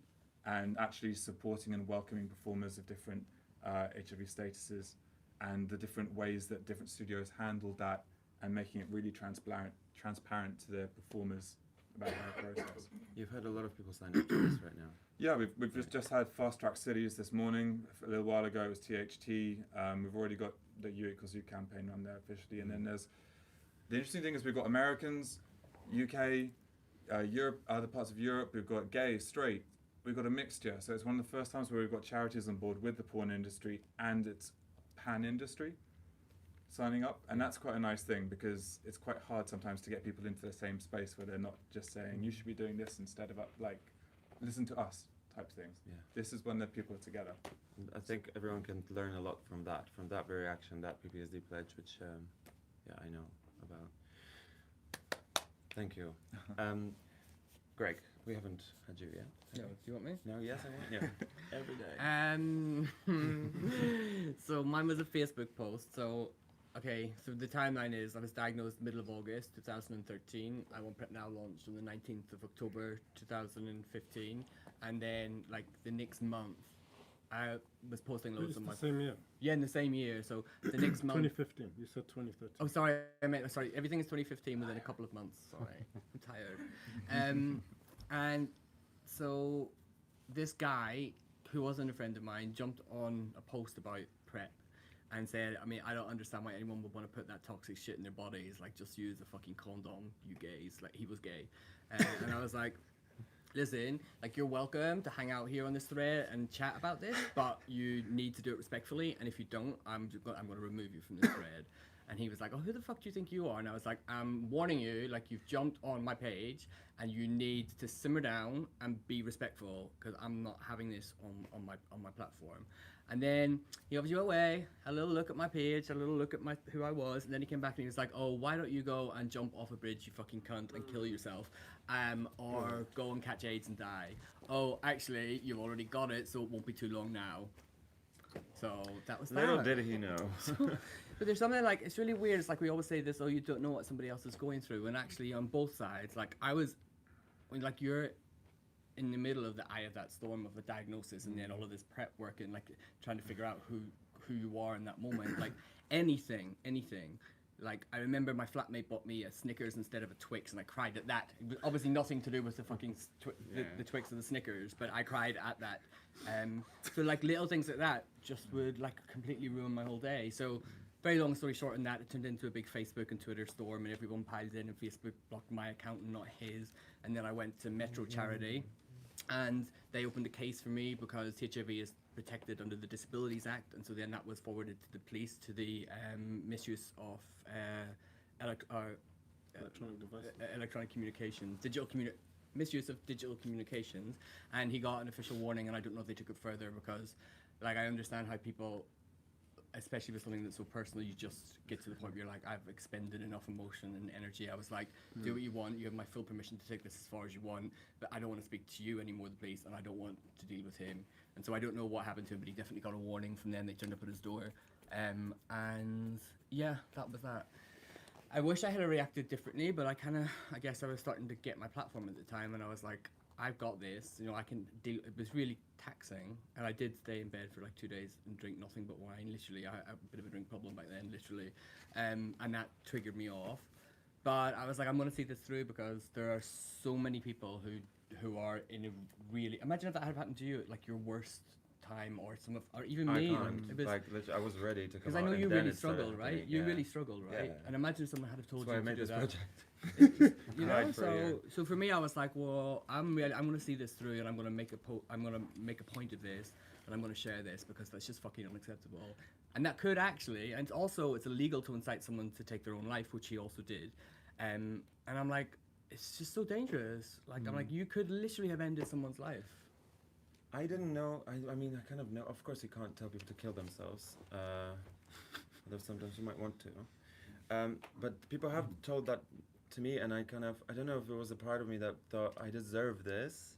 and actually supporting and welcoming performers of different HIV statuses, and the different ways that different studios handle that, and making it really transparent to the performers about our process. You've had a lot of people sign up to this right now. Yeah, we've just had Fast Track Cities this morning. A little while ago it was THT. We've already got the U equals U campaign on there officially, and then there's the interesting thing is we've got Americans, UK, Europe, other parts of Europe. We've got gay, straight. We've got a mixture. So it's one of the first times where we've got charities on board with the porn industry and its pan industry signing up, and that's quite a nice thing because it's quite hard sometimes to get people into the same space where they're not just saying you should be doing this instead of like listen to us type things. Yeah. This is when the people are together. I think everyone can learn a lot from that very action, that PTSD pledge, which I know about. Thank you. Greg, we haven't had you yet. No, do you want me? No, yes, I want. Yeah, every day. So mine was a Facebook post. So, okay, so the timeline is I was diagnosed middle of August 2013. I Won't Prep Now launched on the 19th of October 2015, and then like the next month, I was posting loads It's on my. the same year. Yeah, in the same year. So the next month. 2015. You said 2013. Oh, sorry. Sorry. Everything is 2015 within a couple of months. Sorry, I'm tired. And so this guy, who wasn't a friend of mine, jumped on a post about PrEP and said, I mean, I don't understand why anyone would want to put that toxic shit in their bodies. Like, just use a fucking condom, you gays. Like, he was gay. And I was like, listen, like, you're welcome to hang out here on this thread and chat about this, but you need to do it respectfully. And if you don't, I'm going to remove you from this thread. And he was like, oh, who the fuck do you think you are? And I was like, I'm warning you, like, you've jumped on my page and you need to simmer down and be respectful because I'm not having this on my platform. And then he obviously went away, had a little look at my page, a little look at who I was, and then he came back and he was like, oh, why don't you go and jump off a bridge, you fucking cunt, and kill yourself, or go and catch AIDS and die. Oh, actually, you've already got it, so it won't be too long now. So that was that. Little did he know. But there's something like, it's really weird. It's like we always say this, oh, you don't know what somebody else is going through. And actually on both sides, like I was, like you're in the middle of the eye of that storm of a diagnosis and then all of this prep work and like trying to figure out who you are in that moment. Like anything. Like I remember my flatmate bought me a Snickers instead of a Twix and I cried at that. It was obviously nothing to do with the fucking the Twix or the Snickers, but I cried at that. So like little things like that just would like completely ruin my whole day. So very long story short, in that it turned into a big Facebook and Twitter storm, and everyone piled in, and Facebook blocked my account and not his. And then I went to Metro Charity, and they opened a case for me because HIV is protected under the Disabilities Act, and so then that was forwarded to the police to the misuse of electronic communication, misuse of digital communications, and he got an official warning, and I don't know if they took it further because, like, I understand how people, especially with something that's so personal, you just get to the point where you're like, I've expended enough emotion and energy. I was like, do what you want. You have my full permission to take this as far as you want, but I don't want to speak to you anymore, the police, and I don't want to deal with him. And so I don't know what happened to him, but he definitely got a warning from them. They turned up at his door. And yeah, that was that. I wish I had reacted differently, but I guess I was starting to get my platform at the time, and I was like, I've got this, you know, I can deal. It was really taxing, and I did stay in bed for like 2 days and drink nothing but wine, literally. I had a bit of a drink problem back then, literally, and that triggered me off. But I was like, I'm going to see this through because there are so many people who are in a really, imagine if that had happened to you, like your worst time, or even me. It was, like, I was ready to come out. Because I know you really struggled, right? You really struggled, right? Yeah. And imagine if someone had told That's you why I made to do this that. project. You know, so for me, I was like, well, I'm going to see this through, and I'm going to make a point of this, and I'm going to share this because that's just fucking unacceptable. And that could actually, and also it's illegal to incite someone to take their own life, which he also did. And I'm like, it's just so dangerous. Like, I'm like, you could literally have ended someone's life. I didn't know. I mean, I kind of know. Of course, you can't tell people to kill themselves. Although sometimes you might want to. But people have told that to me, and I don't know if it was a part of me that thought I deserve this,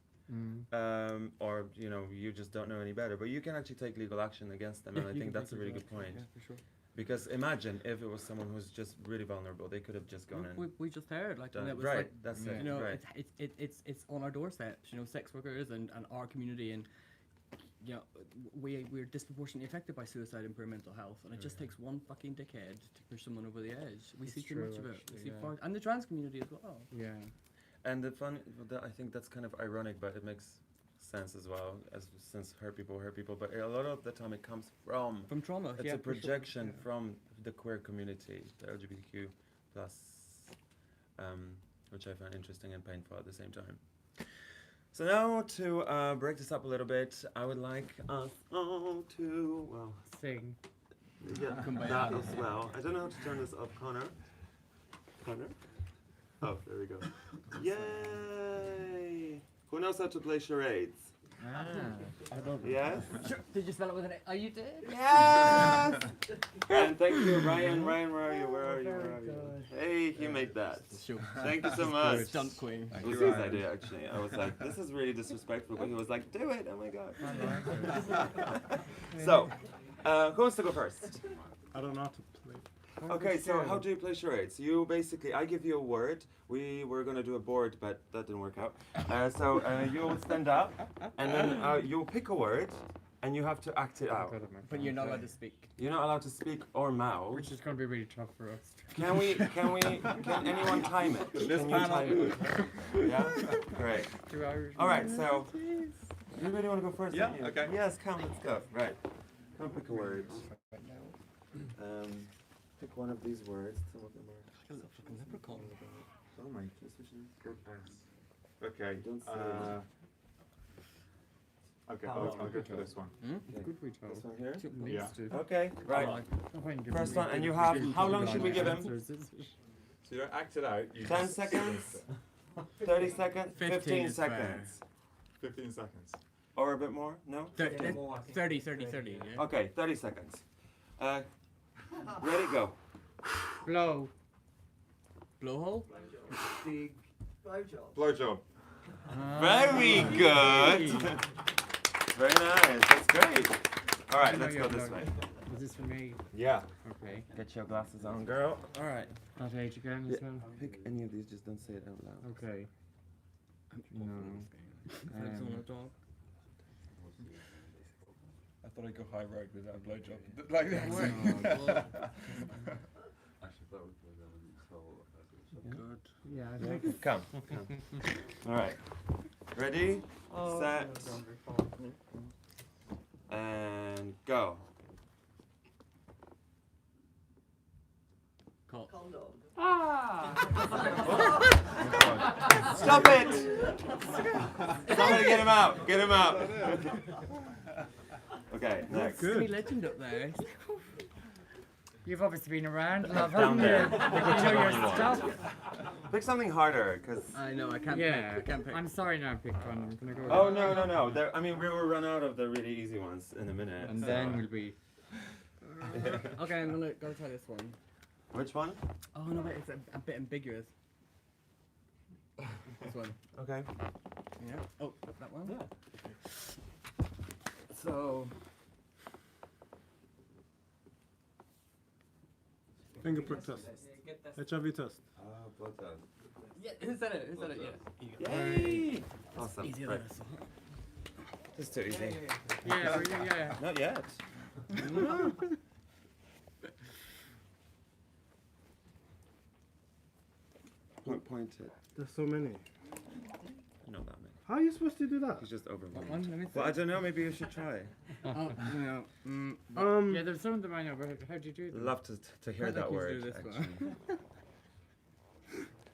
or you know, you just don't know any better. But you can actually take legal action against them, and I think that's a really good point. Yeah, for sure. Because imagine if it was someone who's just really vulnerable, they could have just gone in. We just heard, like, done. And it was Right, like, that's it. you know, Right. it's on our doorsteps. You know, sex workers and our community, and you know, we're disproportionately affected by suicide and poor mental health, and it just takes one fucking dickhead to push someone over the edge. We see too much of it. We see far, and the trans community as well. Yeah. And I think that's kind of ironic, but it makes sense as well, since hurt people, but a lot of the time it comes from trauma. It's a projection from the queer community, the LGBTQ plus, which I find interesting and painful at the same time. So now to break this up a little bit, I would like us all to sing. Yeah, that as well. I don't know how to turn this up, Connor. Oh, there we go. Yay! Who knows how to play charades? I don't know. Yes? Did you spell it with an A? Oh, you did? Yes! And thank you, Ryan. Ryan, where are you? Where are you? Hey, he made that. Sure. Thank you so much. Stunt queen. It was his idea, actually. I was like, this is really disrespectful, but he was like, do it. Oh my god. So, who wants to go first? I don't know how to play. Okay, so how do you play charades? You basically, I give you a word. We were going to do a board, but that didn't work out. So you'll stand up, and then you'll pick a word, and you have to act it out. But you're not allowed to speak. You're not allowed to speak or mouth. Which is going to be really tough for us. Can anyone time it? This Can you time it? Yeah? Great. All right, so you really want to go first? Yeah, don't you? okay. Yes, come, let's go. Right. Come pick a word. Pick one of these words. Some of them are. Like a fucking leprechaun. Oh my goodness. Okay. Don't say Okay, I'll go for this one. Okay. Good we told. This one here? Yeah. Okay, right. First one, and you have, how long should we give him? So you don't act it out. You 10 just- seconds? 30 seconds? 15 seconds? 15 seconds. Or a bit more? No? 30, yeah. Okay, 30 seconds. Ready, go. Blow. Blowhole? Big blowjob. Blowjob. Very good. Very nice. That's great. All right, let's go this way. Is this for me? Yeah. Okay. Get your glasses on, girl. All right. Not age again as well? Pick any of these, just don't say it out loud. Okay. No. I thought I'd go high road with that blowjob. Like that. Good. Yeah, I think. Come. All right. Ready, set, and go. Call. Stop it! Somebody get him out. Get him out. Okay, next. Skinny legend up there. You've obviously been around, love, Down haven't you? there. You know your stuff. Pick something harder, because. I know, I can't Yeah, pick. I can't pick. I'm sorry now I picked one. I'm gonna go. Oh, no. I mean, we will run out of the really easy ones in a minute. And so. then we'll be. Okay, I'm gonna go try this one. Which one? Oh no, wait, it's a bit ambiguous. This one. Okay. Yeah. Oh, that one? Yeah. So. Fingerprint test. HIV test. Blood test. Yeah, who said it? Who said it? Yeah. Yay! Awesome. Easier Right. than I thought. This is too easy. Yeah. Not yet. Point it. There's so many. Not that many. How are you supposed to do that? He's just overwhelmed. One, let me Well, I see. don't know. Maybe you should try. Yeah, there's some of them I know, but how do you do them? Love to hear that Please word. do this Actually.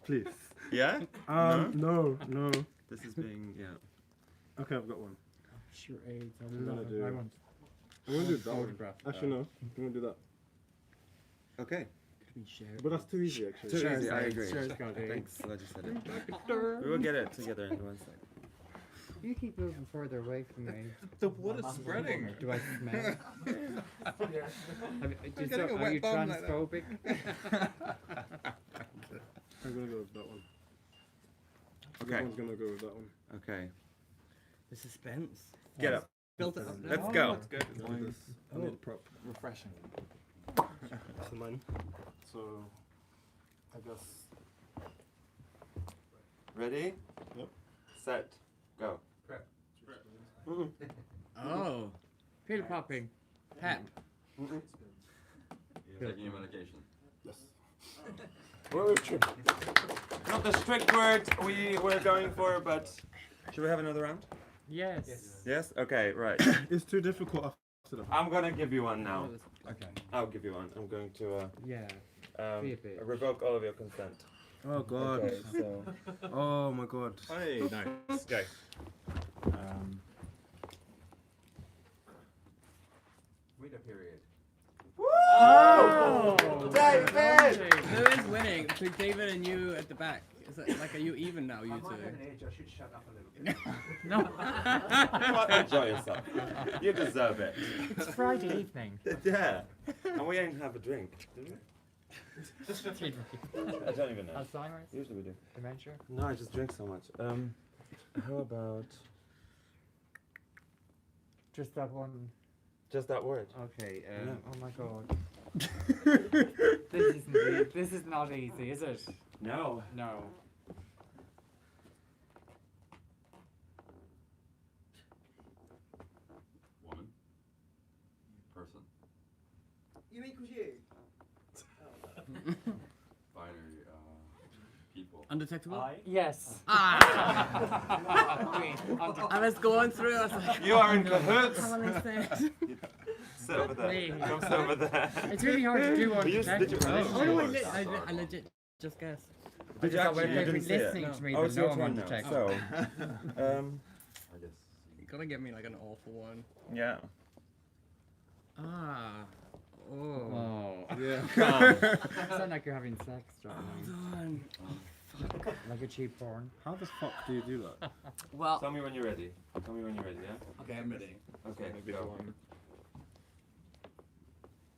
Please. Yeah? No. This is being Okay, I've got one. CharAIDS. I I'm love gonna it. do- I want. I'm gonna do that one. Photograph. Actually, no. I'm gonna do that. Okay. But that's too easy, actually. Too Shares easy. I AIDS, agree. shares got AIDS. Thanks. Glad you said it. We will get it together in 1 second. You keep moving further away from me. The water's spreading. Do I smell? getting a Are you wet bum like that. transphobic? I'm gonna go with that one. Okay. That one's gonna go with that one. Okay. The suspense. Get up. Built it up now. Let's go. That's good. I need this. I need a prop. Refreshing. So mine. So, I guess. Ready? Yep. Set. Go. Oh. Pill popping. Pep. Taking your medication. Yes. Not the strict word we were going for, but should we have another round? Yes. Yes? Okay, right. It's too difficult after that. I'm gonna give you one now. Okay. I'll give you one. I'm going to Yeah. Be a bit. revoke all of your consent. Oh god. Okay, so Oh my god. Hey, nice. Go. Read a period. Oh! David! Who is winning? Between David and you at the back. Is it like, are you even now, you I might have an two? age, I should shut up a little bit. No. Enjoy yourself. You deserve it. It's Friday evening. Yeah. And we ain't have a drink, did we? I don't even know. Alzheimer's? Usually we do. Dementia? No, I just drink so much. How about Just that one. just that word? Okay. No. Oh my god. This is not easy, is it? No. No. Woman. Person. You equals you. Binary. People. Undetectable? Yes. Ah! Wait, I was going through, I was like, You are in cahoots. Totally said. Sit over there. Me. Come sit over there. It's really hard to do on Did you Oh no, Oh, I legit just guessed. Did you actually? You didn't see it? listening to me, Oh, but it's no your I'm turn now. undetectable. So, I guess. You gotta get me like an awful one. yeah. Ah. Oh. Oh. Yeah. You sound like you're having sex, Johnny. Done. Like a cheap porn. How the fuck do you do that? Well. Tell me when you're ready. Tell me when you're ready. Yeah. Okay, I'm ready. Okay. Go.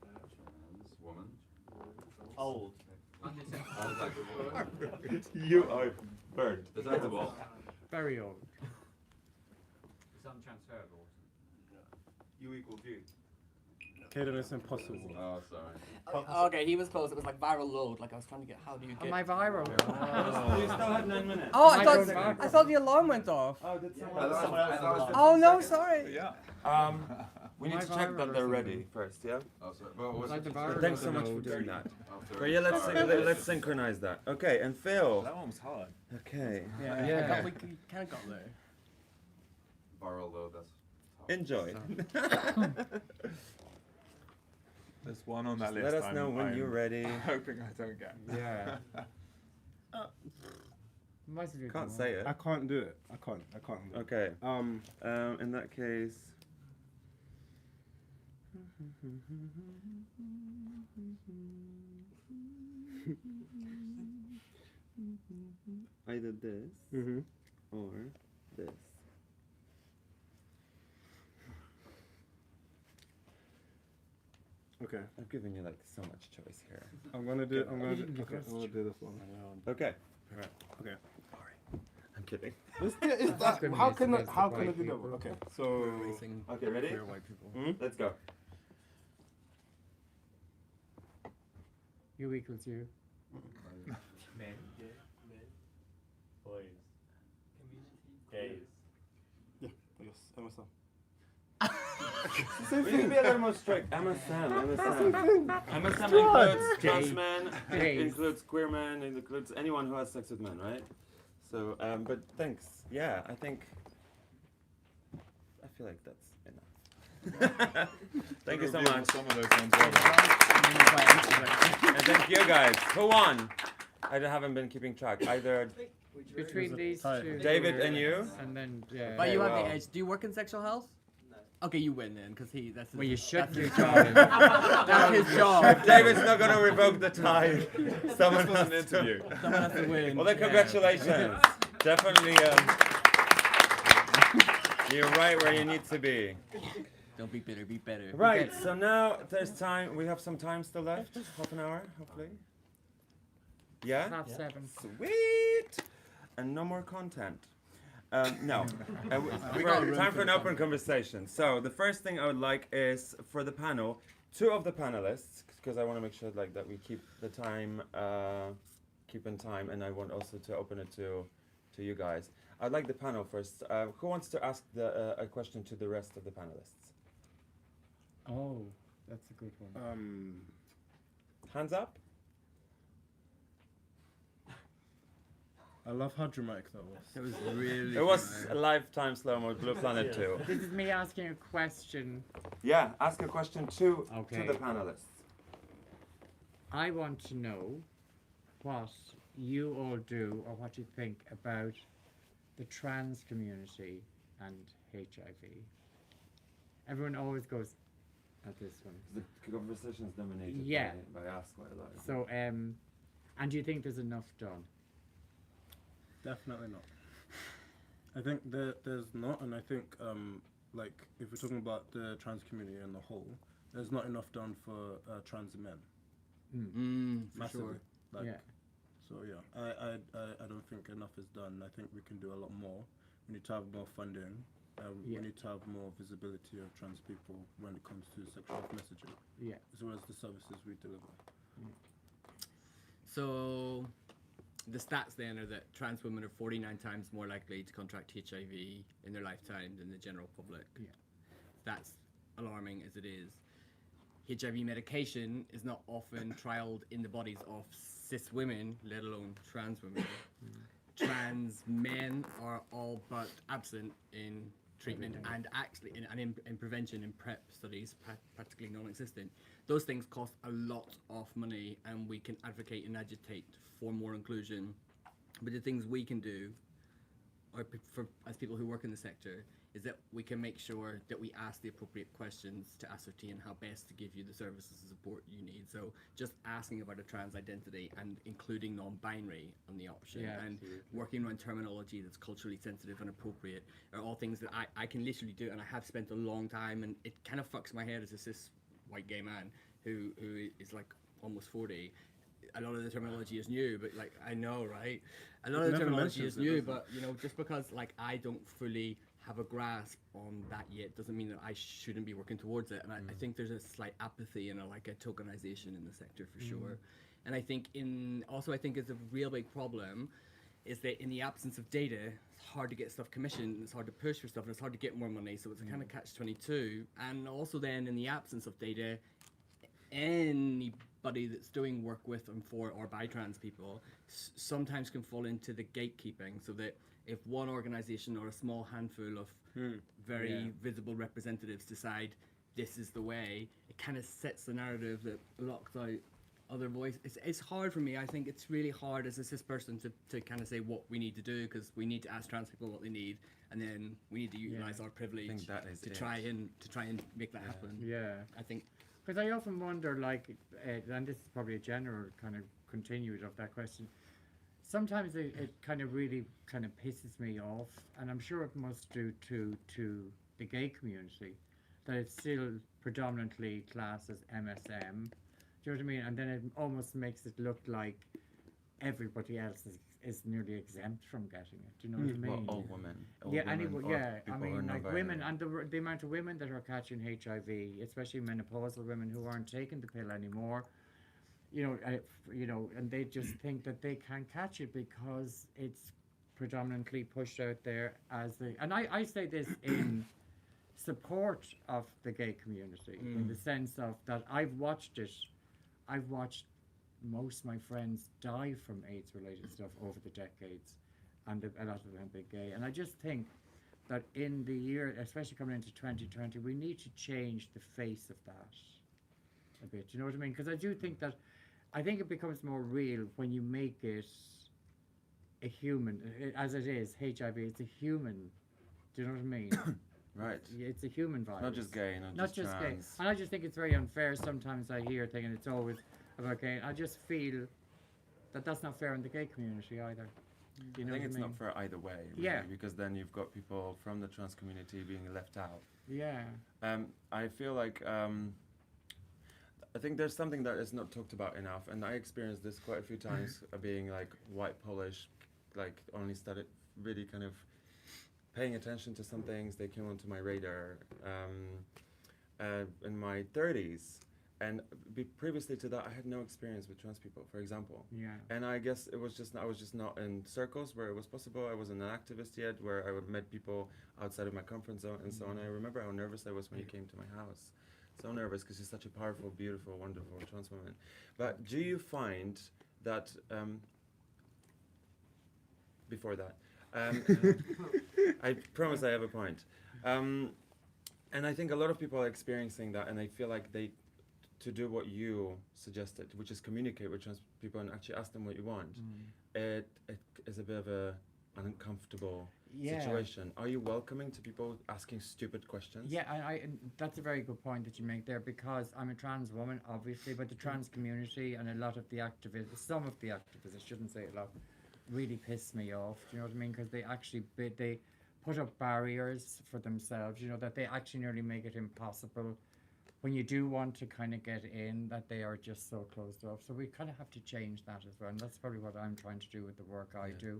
Trans woman. Old. You are burned. Detectable. Very old. It's untransferable. You equals you. Okay, then it's impossible. Oh, sorry. Okay, he was close. It was like viral load. Like I was trying to get. How do you get? Am I viral? You still have 9 minutes. Oh, I thought the alarm went off. Oh, did someone else? Oh no, sorry. Yeah. We need to check that they're ready first. Yeah. Oh, sorry. Well, what's Like the it? virus. Thanks so much for doing that. Oh, But sorry. yeah, let's synchronize that. Okay, and Phil. That one was hard. Okay. Yeah. We kind of got there. Viral load, that's tough. Enjoy. There's one on that list. Let us know when you're ready. Hoping I don't get. Yeah. Might as well do Can't one. say it. I can't do it. I can't do it. Okay. In that case. Either this or this. Okay. I've given you like so much choice here. I'm gonna do this one. Okay. Alright. Okay. I'm kidding. How can I do that one? Okay. So Okay, ready? Queer white people. Let's go. You equals you. Men. Boys. Gays. yeah, yes, MSM. We need to be a little more strict. MSM includes trans men, it includes queer men, it includes anyone who has sex with men, right? So, but thanks. Yeah, I feel like that's enough. Thank you so much. Some of those ones well done. And thank you guys. Who won? I haven't been keeping track. Either Between these two. David and you? And then, yeah. But you have wow. the edge. Do you work in sexual health? No. Okay, you win then, because that's his, Well, you should that's do his job. That's his job. David's not going to revoke the tie. Someone This was has an to. interview. Someone has to win. Well, then congratulations. Definitely, you're right where you need to be. Don't be bitter, be better. Right, so now there's time. We have some time still left. Half an hour, hopefully. Yeah? 7:30. Sweet! And no more content. No. Time for an open conversation. So the first thing I would like is for the panel, two of the panelists, because I want to make sure like that we keep the time, keep in time, and I want also to open it to you guys. I'd like the panel first. Who wants to ask a question to the rest of the panelists? Oh, that's a good one. Hands up. I love how dramatic that was. That was really. It was a lifetime slow-mo Blue Planet 2. This is me asking a question. Yeah, ask a question to Okay. the panelists. I want to know what you all do or what you think about the trans community and HIV. Everyone always goes at this one. The conversation's dominated Yeah. by us quite a lot. So, and do you think there's enough done? Definitely not. I think there's not, and I think like if we're talking about the trans community in the whole, there's not enough done for trans men. For Massively. sure. Like, Yeah. So yeah, I don't think enough is done. I think we can do a lot more. We need to have more funding. Yeah. We need to have more visibility of trans people when it comes to sexual health messaging, Yeah. as well as the services we deliver. So, the stats then are that trans women are 49 times more likely to contract HIV in their lifetime than the general public. Yeah. That's alarming as it is. HIV medication is not often trialed in the bodies of cis women, let alone trans women. Trans men are all but absent in treatment and actually in prevention in PrEP studies, practically non-existent. Those things cost a lot of money, and we can advocate and agitate for more inclusion. But the things we can do, or as people who work in the sector, is that we can make sure that we ask the appropriate questions to ascertain how best to give you the services and support you need. So just asking about a trans identity and including non-binary on the option, and absolutely. working on terminology that's culturally sensitive and appropriate are all things that I can literally do, and I have spent a long time, and it kind of fucks my head as a cis white gay man who is like almost 40. A lot of the terminology is new, but like, I know, right? A lot of the terminology is new, but you know, just because like I don't fully have a grasp on that yet doesn't mean that I shouldn't be working towards it. And I think there's a slight apathy and a tokenization in the sector for sure. And I think I think it's a real big problem is that in the absence of data, it's hard to get stuff commissioned, it's hard to push for stuff, and it's hard to get more money, so it's a kind of catch-22. And also then in the absence of data, anybody that's doing work with and for or by trans people sometimes can fall into the gatekeeping, so that if one organization or a small handful of very visible representatives decide this is the way, it kind of sets the narrative that locks out other voices. It's hard for me. I think it's really hard as a cis person to kind of say what we need to do, because we need to ask trans people what they need, and then we need to utilize our privilege to try and make that happen. Yeah. I think. Because I often wonder, like, and this is probably a general kind of continued of that question, sometimes it kind of really kind of pisses me off, and I'm sure it must do to the gay community, that it's still predominantly classed as MSM. Do you know what I mean? And then it almost makes it look like everybody else is nearly exempt from getting it. Do you know what I mean? Well, all women. I mean, like women, and the amount of women that are catching HIV, especially menopausal women who aren't taking the pill anymore, you know, and they just think that they can't catch it because it's predominantly pushed out there as the. And I say this in support of the gay community, in the sense of that I've watched most of my friends die from AIDS-related stuff over the decades, and a lot of them have been gay. And I just think that in the year, especially coming into 2020, we need to change the face of that a bit. You know what I mean? Because I do think that, I think it becomes more real when you make it a human, as it is, HIV, it's a human. Do you know what I mean? Right. It's a human virus. Not just gay, not just gay. trans. And I just think it's very unfair. Sometimes I hear thinking it's always about gay. I just feel that that's not fair in the gay community either. You know I think it's what I mean? not fair either way, really, Yeah. because then you've got people from the trans community being left out. Yeah. I feel like I think there's something that is not talked about enough, and I experienced this quite a few times, being like white Polish, like only started really kind of paying attention to some things. They came onto my radar in my 30s, and previously to that I had no experience with trans people, for example. Yeah. And I guess I was just not in circles where it was possible. I wasn't an activist yet, where I would met people outside of my comfort zone and so on. I remember how nervous I was when you came to my house. So nervous, because she's such a powerful, beautiful, wonderful trans woman. But do you find that before that. I promise I have a point. And I think a lot of people are experiencing that, and I feel like to do what you suggested, which is communicate with trans people and actually ask them what you want, it is a bit of a uncomfortable situation. Are you welcoming to people asking stupid questions? Yeah, and that's a very good point that you make there, because I'm a trans woman, obviously, but the trans community and a lot of the activists, some of the activists, I shouldn't say a lot, really piss me off, do you know what I mean? Because they actually, they put up barriers for themselves, you know, that they actually nearly make it impossible when you do want to kind of get in, that they are just so closed off. So we kind of have to change that as well, and that's probably what I'm trying to do with the work I do.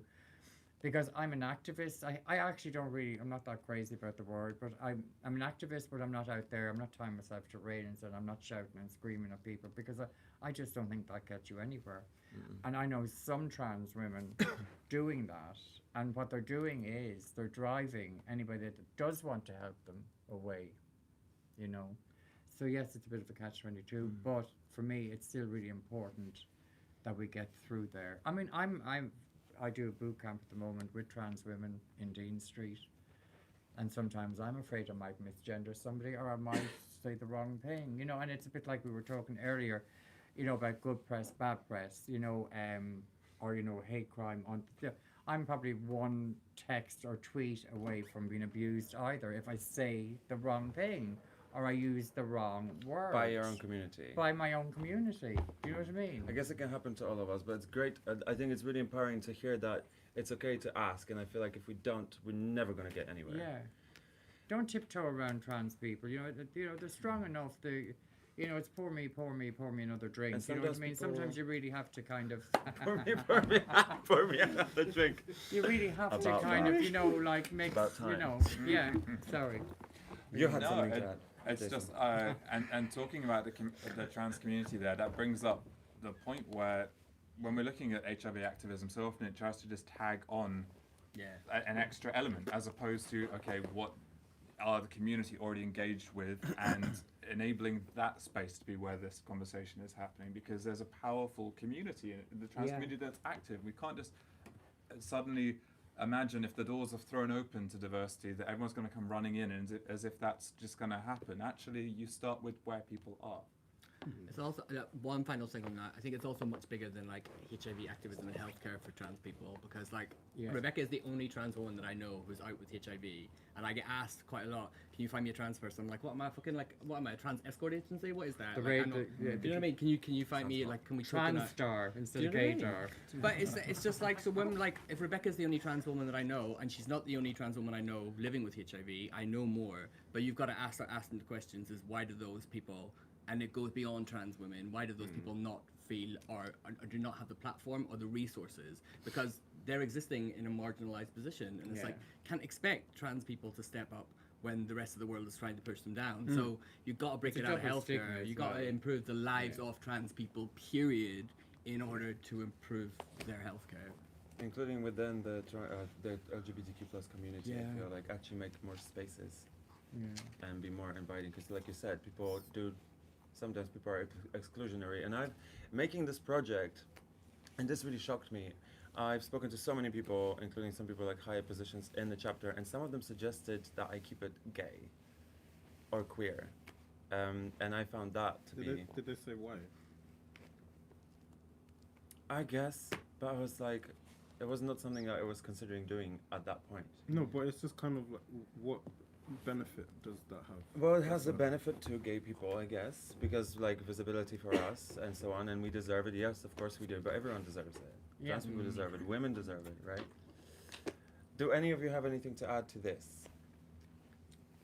Because I'm an activist, I actually don't really, I'm not that crazy about the word, but I'm an activist, but I'm not out there, I'm not tying myself to railings, and I'm not shouting and screaming at people, because I just don't think that gets you anywhere. And I know some trans women doing that, and what they're doing is they're driving anybody that does want to help them away, you know. So yes, it's a bit of a catch-22, but for me, it's still really important that we get through there. I mean, I do a boot camp at the moment with trans women in Dean Street, and sometimes I'm afraid I might misgender somebody, or I might say the wrong thing, you know. And it's a bit like we were talking earlier, you know, about good press, bad press, you know, or, you know, hate crime. I'm probably one text or tweet away from being abused either if I say the wrong thing or I use the wrong word. By your own community. By my own community. You know what I mean? I guess it can happen to all of us, but it's great. I think it's really empowering to hear that it's okay to ask, and I feel like if we don't, we're never going to get anywhere. Yeah. Don't tiptoe around trans people. You know, they're strong enough. You know, it's pour me another drink. You know what I mean? Sometimes you really have to kind of pour me another drink. You really have to kind of, you know, like make, you know, yeah. Sorry. You had something to add. It's Jason. just, and talking about the trans community there, that brings up the point where when we're looking at HIV activism, so often it tries to just tag on an extra element, as opposed to, okay, what are the community already engaged with, and enabling that space to be where this conversation is happening, because there's a powerful community in the trans community that's active. We can't just suddenly imagine if the doors are thrown open to diversity that everyone's going to come running in, and as if that's just going to happen. Actually, you start with where people are. It's also one final thing on that. I think it's also much bigger than like HIV activism and healthcare for trans people, because like Rebecca is the only trans woman that I know who's out with HIV, and I get asked quite a lot, "Can you find me a trans person?" I'm like, "What am I a trans escort agency? What is that?" Do you know what I mean? Can you find me like can we trans star instead of gaydar? But it's just like, so when like if Rebecca's the only trans woman that I know, and she's not the only trans woman I know living with HIV, I know more. But you've got to start asking the questions: is why do those people? And it goes beyond trans women. Why do those people not feel or do not have the platform or the resources? Because they're existing in a marginalized position, and it's like, can't expect trans people to step up when the rest of the world is trying to push them down. So you've got to break it out of healthcare. You've got to improve the lives of trans people, period, in order to improve their healthcare. Including within the LGBTQ plus community, I feel like actually make more spaces and be more inviting. Because like you said, sometimes people are exclusionary, and I'm making this project, and this really shocked me. I've spoken to so many people, including some people like higher positions in the chapter, and some of them suggested that I keep it gay or queer, and I found that to be... Did they say why? I guess, but I was like, it was not something that I was considering doing at that point. No, but it's just kind of like, what benefit does that have? Well, it has a benefit to gay people, I guess, because like visibility for us and so on, and we deserve it. Yes, of course we do, but everyone deserves it. Trans people deserve it. Women deserve it, right? Do any of you have anything to add to this?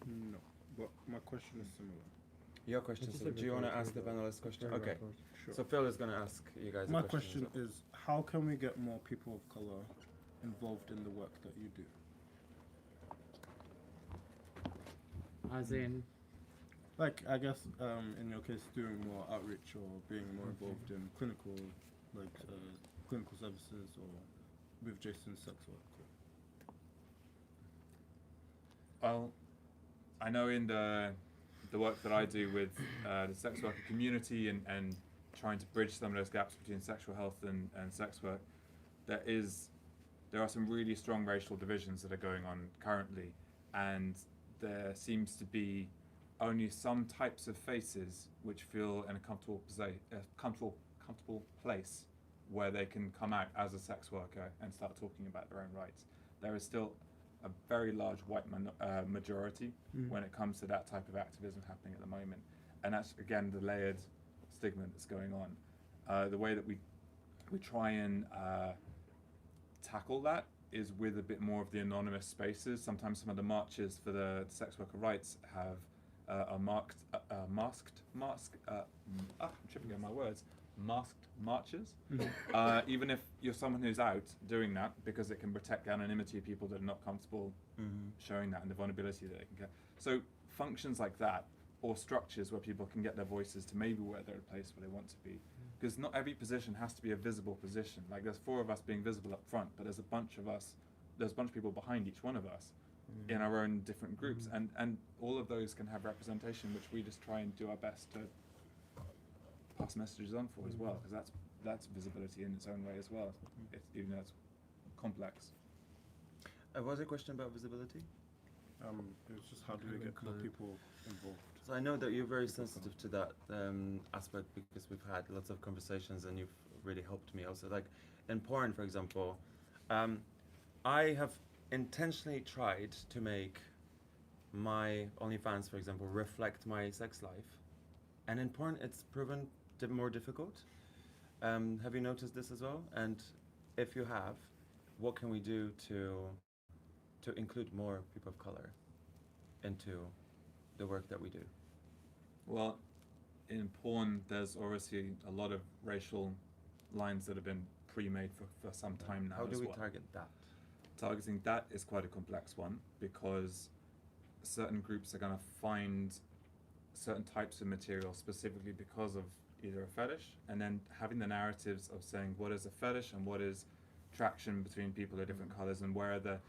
No, but my question is similar. Your question is similar. Do you want to ask the panelist question? Okay. Sure. So Phil is going to ask you guys. My question is, how can we get more people of color involved in the work that you do? As in? Like, I guess, in your case, doing more outreach or being more involved in clinical services, or with Jason's sex work. Well, I know in the work that I do with the sex worker community and trying to bridge some of those gaps between sexual health and sex work, there is there are some really strong racial divisions that are going on currently, and there seems to be only some types of faces which feel in a comfortable place where they can come out as a sex worker and start talking about their own rights. There is still a very large white majority when it comes to that type of activism happening at the moment, and that's again the layered stigma that's going on. The way that we try and tackle that is with a bit more of the anonymous spaces. Sometimes some of the marches for the sex worker rights have masked marches. Even if you're someone who's out doing that, because it can protect the anonymity of people that are not comfortable showing that and the vulnerability that they can get. So functions like that, or structures where people can get their voices to maybe where they're a place where they want to be. Because not every position has to be a visible position. Like there's 4 of us being visible up front, but there's a bunch of people behind each one of us in our own different groups, and all of those can have representation, which we just try and do our best to pass messages on for as well, because that's visibility in its own way as well, even though it's complex. Was there a question about visibility? It was just how do we get more people involved? So I know that you're very sensitive to that aspect, because we've had lots of conversations and you've really helped me also. Like in porn, for example, I have intentionally tried to make my OnlyFans, for example, reflect my sex life, and in porn it's proven more difficult. Have you noticed this as well? And if you have, what can we do to include more people of color into the work that we do? Well, in porn, there's obviously a lot of racial lines that have been pre-made for some time now. How do we target that? Targeting that is quite a complex one, because certain groups are going to find certain types of material specifically because of either a fetish, and then having the narratives of saying what is a fetish and what is traction between people of different colors, and where the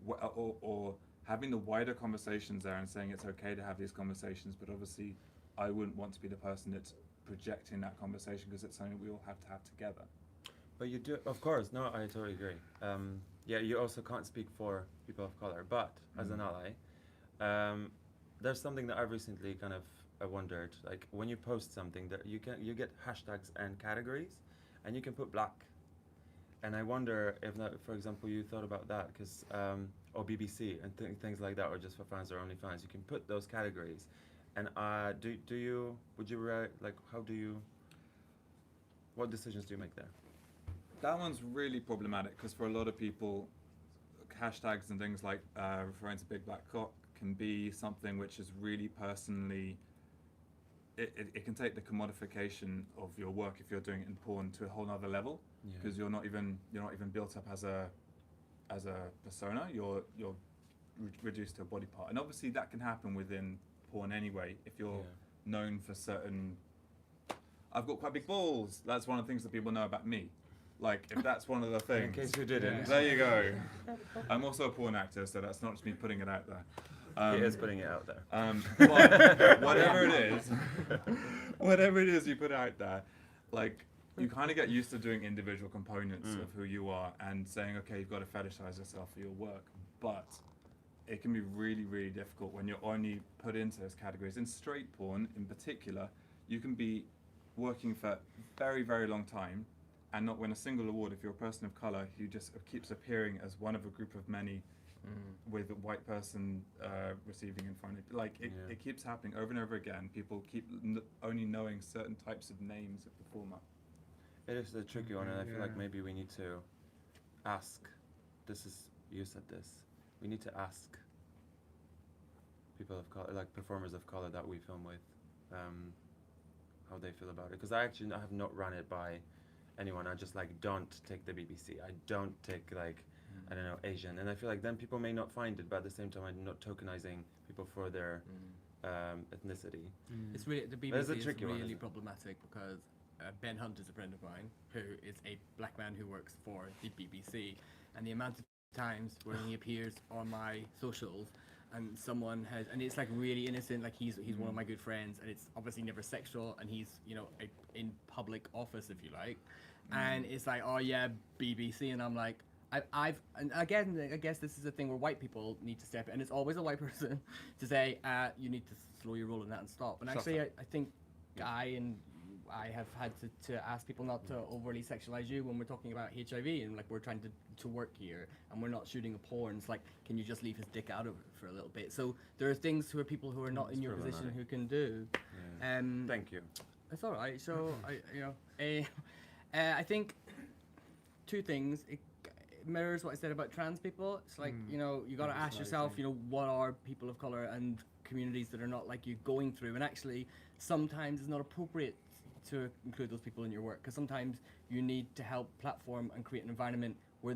or having the wider conversations there and saying it's okay to have these conversations, but obviously I wouldn't want to be the person that's projecting that conversation, because it's something we all have to have together. But you do, of course. No, I totally agree. Yeah, you also can't speak for people of color, but as an ally, there's something that I've recently kind of wondered. Like when you post something, that you get hashtags and categories, and you can put black. And I wonder if, for example, you thought about that, because or BBC and things like that, or just for fans or only fans, you can put those categories. And what decisions do you make there? That one's really problematic, because for a lot of people, hashtags and things like referring to big black cock can be something which is really personally, it can take the commodification of your work if you're doing it in porn to a whole nother level, because you're not even built up as a persona. You're reduced to a body part, and obviously that can happen within porn anyway. If you're known for certain, I've got quite big balls. That's one of the things that people know about me. Like, if that's one of the things. In case you didn't. There you go. I'm also a porn actor, so that's not just me putting it out there. He is putting it out there. But whatever it is you put out there, like, you kind of get used to doing individual components of who you are and saying, okay, you've got to fetishize yourself for your work. But it can be really, really difficult when you're only put into those categories. In straight porn, in particular, you can be working for a very, very long time and not win a single award if you're a person of color who just keeps appearing as one of a group of many with a white person receiving in front of you. Like, it keeps happening over and over again. People keep only knowing certain types of names of the performer. It is a tricky one, and I feel like maybe we need to ask, you said this, we need to ask people of color, like performers of color that we film with, how they feel about it. Because I have not run it by anyone. I just don't take the BBC. I don't take I don't know, Asian. And I feel like then people may not find it, but at the same time I'm not tokenizing people for their ethnicity. It's really, the BBC is really problematic, because Ben Hunt is a friend of mine who is a black man who works for the BBC, and the amount of times when he appears on my socials and someone has, and it's like really innocent, like he's one of my good friends, and it's obviously never sexual, and he's, you know, in public office, if you like, and it's like, oh yeah, BBC, and I'm like, and again, I guess this is a thing where white people need to step in, and it's always a white person to say, you need to slow your roll on that and stop. And actually, I think I have had to ask people not to overly sexualize you when we're talking about HIV, and like we're trying to work here, and we're not shooting a porn. It's like, can you just leave his dick out of it for a little bit? So there are things who are people who are not in your position who can do. Yeah. Thank you. It's all right. So I think two things. It mirrors what I said about trans people. It's like, you know, you got to ask yourself, you know, what are people of color and communities that are not like you going through? And actually, sometimes it's not appropriate to include those people in your work, because sometimes you need to help platform and create an environment where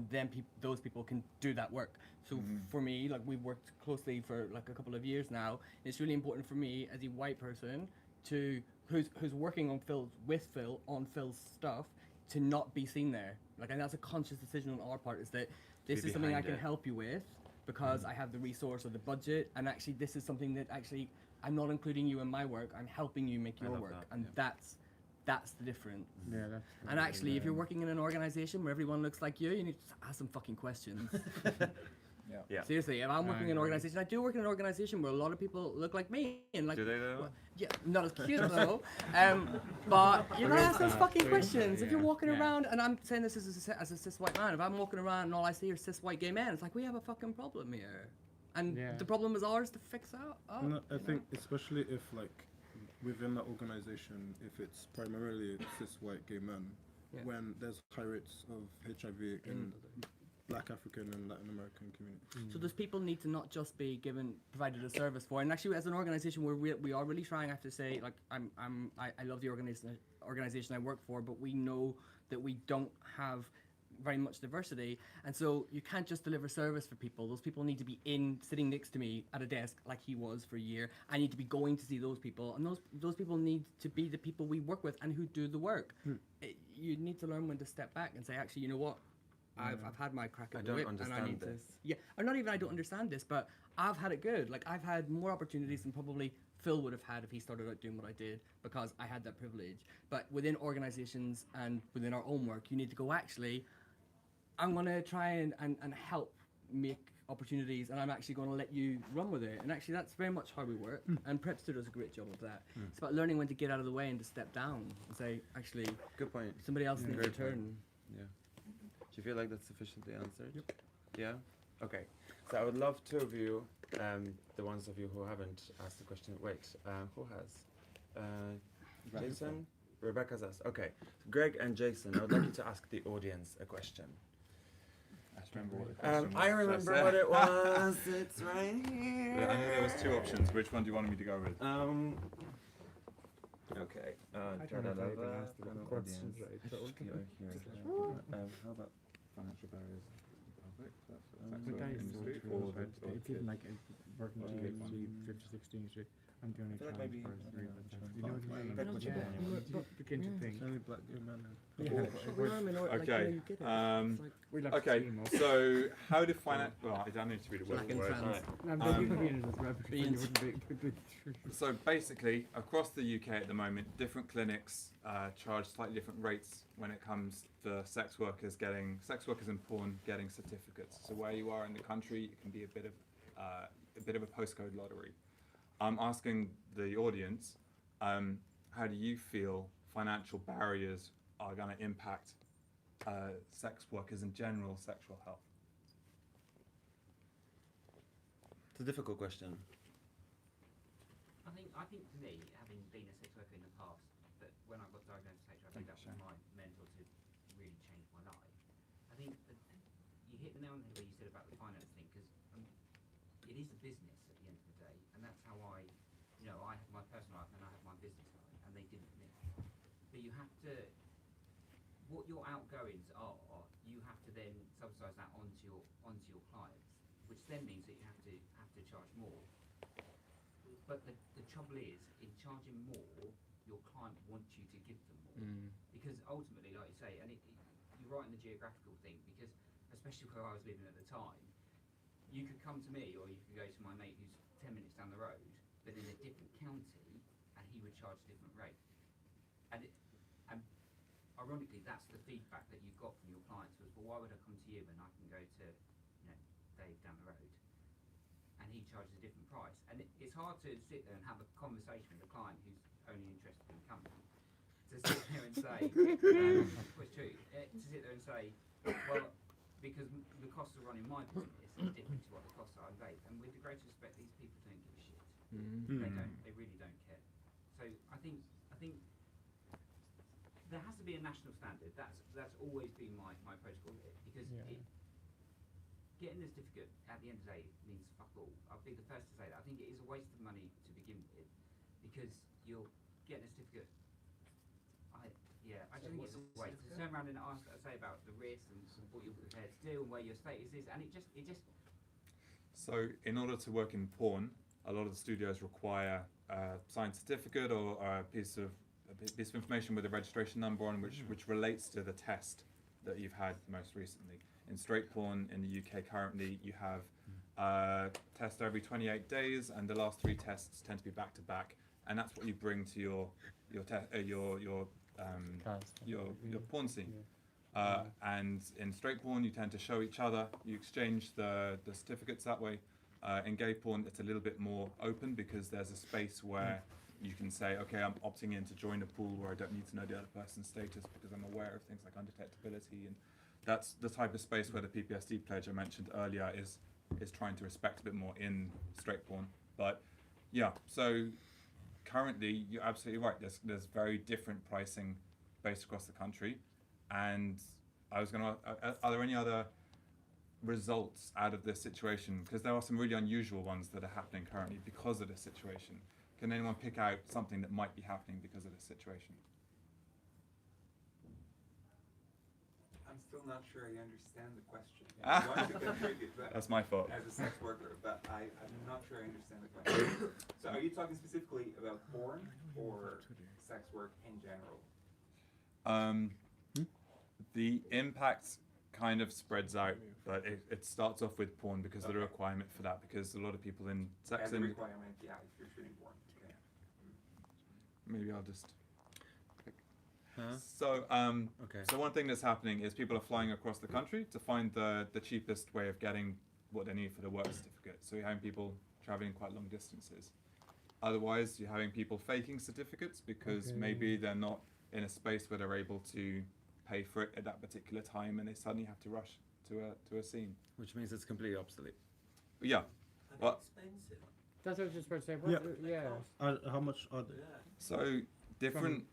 those people can do that work. So for me, like, we've worked closely for like a couple of years now. It's really important for me as a white person who's working on Phil's stuff, to not be seen there. Like, and that's a conscious decision on our part, is that this is something I can help you with because I have the resource or the budget, and actually this is something that actually I'm not including you in my work, I'm helping you make your work, and that's the difference. Yeah, that's and actually, if you're working in an organization where everyone looks like you need to ask some fucking questions. Yeah. Seriously, if I'm working in an organization, I do work in an organization where a lot of people look like me, and like, do they though? Well, yeah, not as cute though. But you gotta ask those fucking questions. If you're walking around, and I'm saying this as a cis white man, if I'm walking around and all I see are cis white gay men, it's like, we have a fucking problem here, and the problem is ours to fix out. No, I think especially if like within that organization, if it's primarily cis white gay men, when there's high rates of HIV in Black African and Latin American community. So those people need to not just be provided a service for. And actually, as an organization, we are really trying. I have to say, like, I love the organization I work for, but we know that we don't have very much diversity, and so you can't just deliver service for people. Those people need to be sitting next to me at a desk like he was for a year. I need to be going to see those people, and those people need to be the people we work with and who do the work. You need to learn when to step back and say, actually, you know what? I've had my crack at the whip, and I need this. Yeah, or not even I don't understand this, but I've had it good. Like, I've had more opportunities than probably Phil would have had if he started out doing what I did, because I had that privilege. But within organizations and within our own work, you need to go, actually, I'm going to try and help make opportunities, and I'm actually going to let you run with it. And actually, that's very much how we work, and Prepster does a great job of that. It's about learning when to get out of the way and to step down and say, actually, good point. Somebody else needs to turn. Yeah. Do you feel like that's sufficiently answered? Yep. Yeah? Okay. So I would love two of you, the ones of you who haven't asked the question. Wait, who has? Jason? Rebecca's asked. Okay. Greg and Jason, I would like you to ask the audience a question. I remember what it was. It's right here. Yeah, I think there was two options. Which one do you want me to go with? Okay. I don't know if I even asked the questions right. How about financial barriers? It's even like working GHG 50, 16, I'm doing it. I feel like maybe you know what I mean? Yeah. Begin to think. Only black gay men. Okay. Okay. So how do well, I don't need to read a word for word. So basically, across the UK at the moment, different clinics charge slightly different rates when it comes to sex workers in porn getting certificates. So where you are in the country, it can be a bit of a postcode lottery. I'm asking the audience, how do you feel financial barriers are going to impact sex workers in general, sexual health? It's a difficult question. I think for me, having been a sex worker in the past, that when I got diagnosed with HIV, that was my mentor to really change my life. I think that you hit the nail on the head where you said about the finance thing, because it is a business at the end of the day, and that's how I have my personal life and I have my business life, and they didn't mix. But you have to, what your outgoings are, you have to then subsidise that onto your clients, which then means that you have to charge more. But the trouble is, in charging more, your client wants you to give them more, because ultimately, like you say, and you're right in the geographical thing, because especially where I was living at the time, you could come to me, or you could go to my mate who's 10 minutes down the road, but in a different county, and he would charge a different rate. And ironically, that's the feedback that you've got from your clients was, well, why would I come to you when I can go to, Dave down the road, and he charges a different price? And it's hard to sit there and have a conversation with a client who's only interested in company, to sit there and say, well, it's true, to sit there and say, well, because the costs of running my business is different to what the costs are in Vape, and with the greatest respect, these people don't give a shit. They really don't care. So I think there has to be a national standard. That's always been my protocol, because getting the certificate at the end of the day means fuck all. I'll be the first to say that. I think it is a waste of money to begin with, because you're getting a certificate. I think it's a waste. To turn around and say about the risks and what you're prepared to do and where your status is, and it just. So in order to work in porn, a lot of the studios require a signed certificate or a piece of information with a registration number on which relates to the test that you've had most recently. In straight porn in the UK currently, you have a test every 28 days, and the last 3 tests tend to be back to back, and that's what you bring to your porn scene. And in straight porn, you tend to show each other. You exchange the certificates that way. In gay porn, it's a little bit more open, because there's a space where you can say, okay, I'm opting in to join a pool where I don't need to know the other person's status, because I'm aware of things like undetectability, and that's the type of space where the PPSD pledge I mentioned earlier is trying to respect a bit more in straight porn. But yeah, so currently you're absolutely right. There's very different pricing based across the country, and I was going to. Are there any other results out of this situation? Because there are some really unusual ones that are happening currently because of this situation. Can anyone pick out something that might be happening because of this situation? I'm still not sure I understand the question. I want to contribute, but That's my fault. as a sex worker, but I'm not sure I understand the question. So are you talking specifically about porn or sex work in general? The impact kind of spreads out, but it starts off with porn because of the requirement for that, because a lot of people in sex As a requirement, yeah, if you're shooting porn. Okay. Maybe I'll just So one thing that's happening is people are flying across the country to find the cheapest way of getting what they need for the work certificate. So you're having people traveling quite long distances. Otherwise, you're having people faking certificates because maybe they're not in a space where they're able to pay for it at that particular time, and they suddenly have to rush to a scene. Which means it's completely obsolete. Yeah. Well, Expensive. That's what I was just about to say. How much are they? So different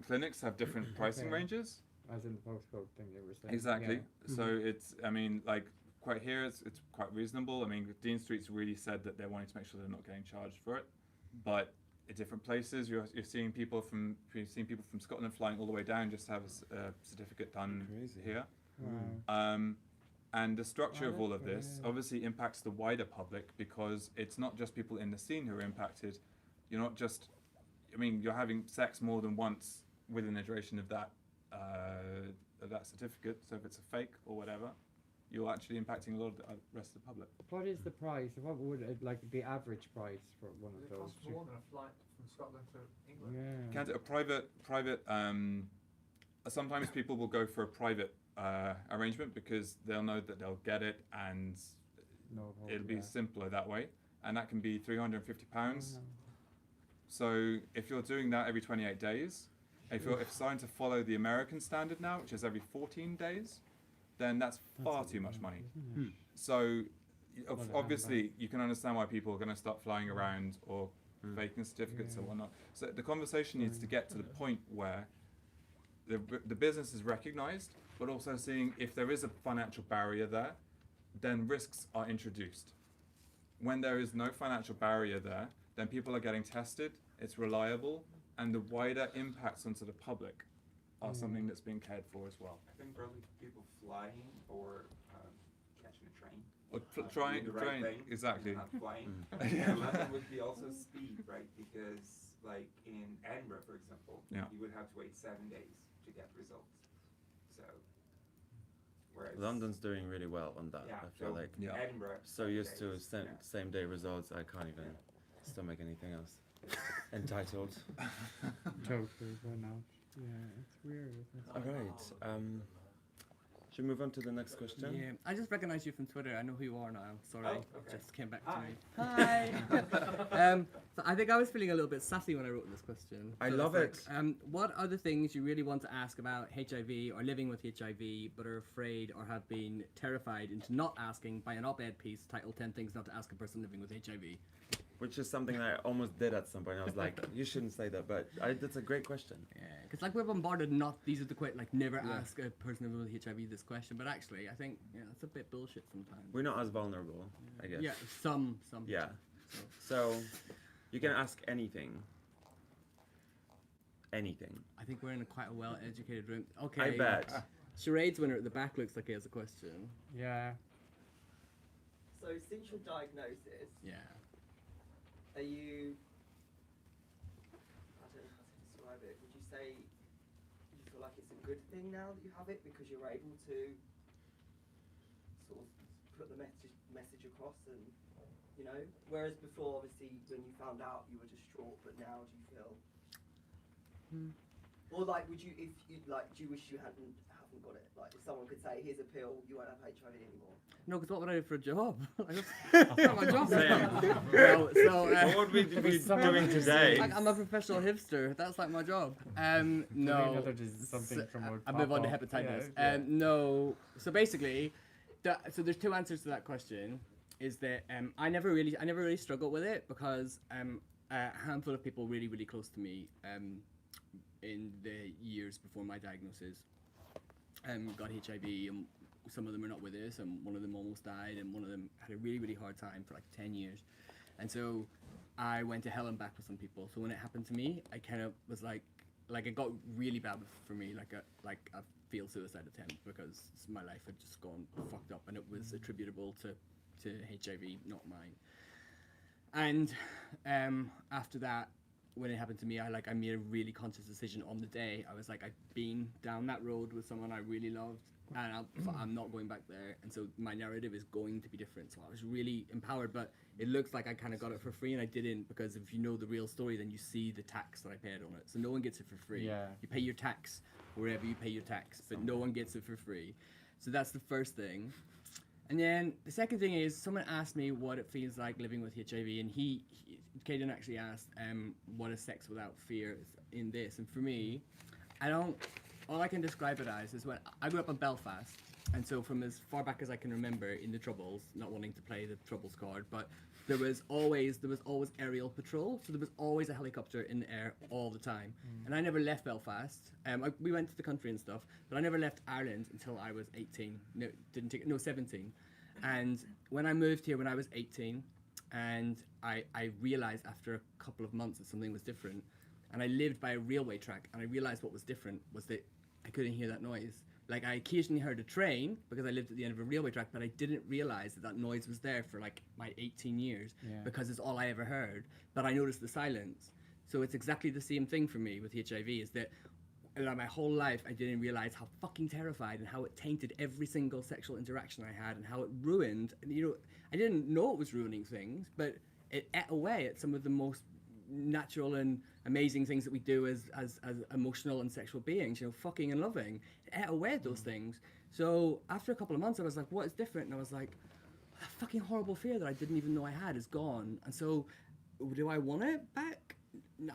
clinics have different pricing ranges. As in the postcode thing you were saying. Exactly. Yeah. So it's, I mean, like quite here, it's quite reasonable. I mean, Dean Street's really said that they're wanting to make sure they're not getting charged for it. But at different places, you're seeing people from Scotland flying all the way down just to have a certificate done here. Wow. And the structure of all of this obviously impacts the wider public, because it's not just people in the scene who are impacted. You're not just, I mean, you're having sex more than once within the duration of that certificate. So if it's a fake or whatever, you're actually impacting a lot of the rest of the public. What is the price? What would like the average price for one of those? It costs more than a flight from Scotland to England. Yeah. Can't it, a private sometimes people will go for a private arrangement because they'll know that they'll get it, and it'll be simpler that way, and that can be £350. So if you're doing that every 28 days, if you're starting to follow the American standard now, which is every 14 days, then that's far too much money. So obviously you can understand why people are going to start flying around or faking certificates and whatnot. So the conversation needs to get to the point where the business is recognized, but also seeing if there is a financial barrier there, then risks are introduced. When there is no financial barrier there, then people are getting tested, it's reliable, and the wider impacts onto the public are something that's being cared for as well. I think probably people flying or catching a train. Or Doing the right thing, exactly. Not flying. And London would be also speed, right? Because like in Edinburgh, for example, you would have to wait 7 days to get results. So, whereas London's doing really well on that. I feel like Edinburgh, so used to same day results, I can't even stomach anything else. Entitled. Totally, why not? Yeah, it's weird, isn't it? All right. Should we move on to the next question? Yeah, I just recognize you from Twitter. I know who you are now. Sorry, Oh, okay. just came back to Hi. me. Hi. So I think I was feeling a little bit sassy when I wrote this question. I So love it's it. like, what are the things you really want to ask about HIV or living with HIV, but are afraid or have been terrified into not asking by an op-ed piece titled 10 Things Not to Ask a Person Living with HIV? Which is something that I almost did at some point. I was like, you shouldn't say that, but that's a great question. Yeah, because like we're bombarded, not these are the like never Yeah. ask a person living with HIV this question, but actually I think it's a bit bullshit sometimes. We're not as vulnerable, I guess. Yeah, some. Yeah. So you can ask anything. Anything. I think we're in quite a well-educated room. Okay. I bet. CharAIDS winner at the back looks like he has a question. Yeah. So since your diagnosis, Yeah. are you, I don't know how to describe it, would you say you feel like it's a good thing now that you have it because you're able to sort of put the message across and, you know, whereas before obviously when you found out you were distraught, but now do you feel, or like would you, if you like, do you wish you haven't got it? Like if someone could say, here's a pill, you won't have HIV anymore. No, because what would I do for a job? That's not my job. Well, so, what would we be doing today? Like, I'm a professional hipster. That's like my job. No. I move on to hepatitis. Yeah. No. So basically, so there's two answers to that question. Is that I never really struggled with it because a handful of people really close to me in the years before my diagnosis got HIV, and some of them are not with us, and one of them almost died, and one of them had a really hard time for like 10 years. And so I went to hell and back with some people. So when it happened to me, I kind of was like it got really bad for me, like a failed suicide attempt, because my life had just gone fucked up, and it was attributable to HIV, not mine. And after that, when it happened to me, I made a really conscious decision on the day. I was like, I've been down that road with someone I really loved, and I'm not going back there. And so my narrative is going to be different. So I was really empowered, but it looks like I kind of got it for free, and I didn't, because if you know the real story, then you see the tax that I paid on it. So no one gets it for free. Yeah. You pay your tax wherever you pay your tax, but no one gets it for free. So that's the first thing. And then the second thing is, someone asked me what it feels like living with HIV, and Caden actually asked, what is sex without fear in this? And for me, all I can describe it as is when I grew up in Belfast, and so from as far back as I can remember in the Troubles, not wanting to play the Troubles card, but there was always aerial patrol, so there was always a helicopter in the air all the time. And I never left Belfast. We went to the country and stuff, but I never left Ireland until I was 18. 17. And when I moved here when I was 18, and I realized after a couple of months that something was different, and I lived by a railway track, and I realized what was different was that I couldn't hear that noise. Like, I occasionally heard a train because I lived at the end of a railway track, but I didn't realize that noise was there for like my 18 years because it's all I ever heard. But I noticed the silence. So it's exactly the same thing for me with HIV, is that my whole life I didn't realize how fucking terrified and how it tainted every single sexual interaction I had, and how it ruined, I didn't know it was ruining things, but it ate away at some of the most natural and amazing things that we do as emotional and sexual beings, fucking and loving. It ate away at those things. So after a couple of months I was like, what is different? And I was like, that fucking horrible fear that I didn't even know I had is gone. And so do I want it back?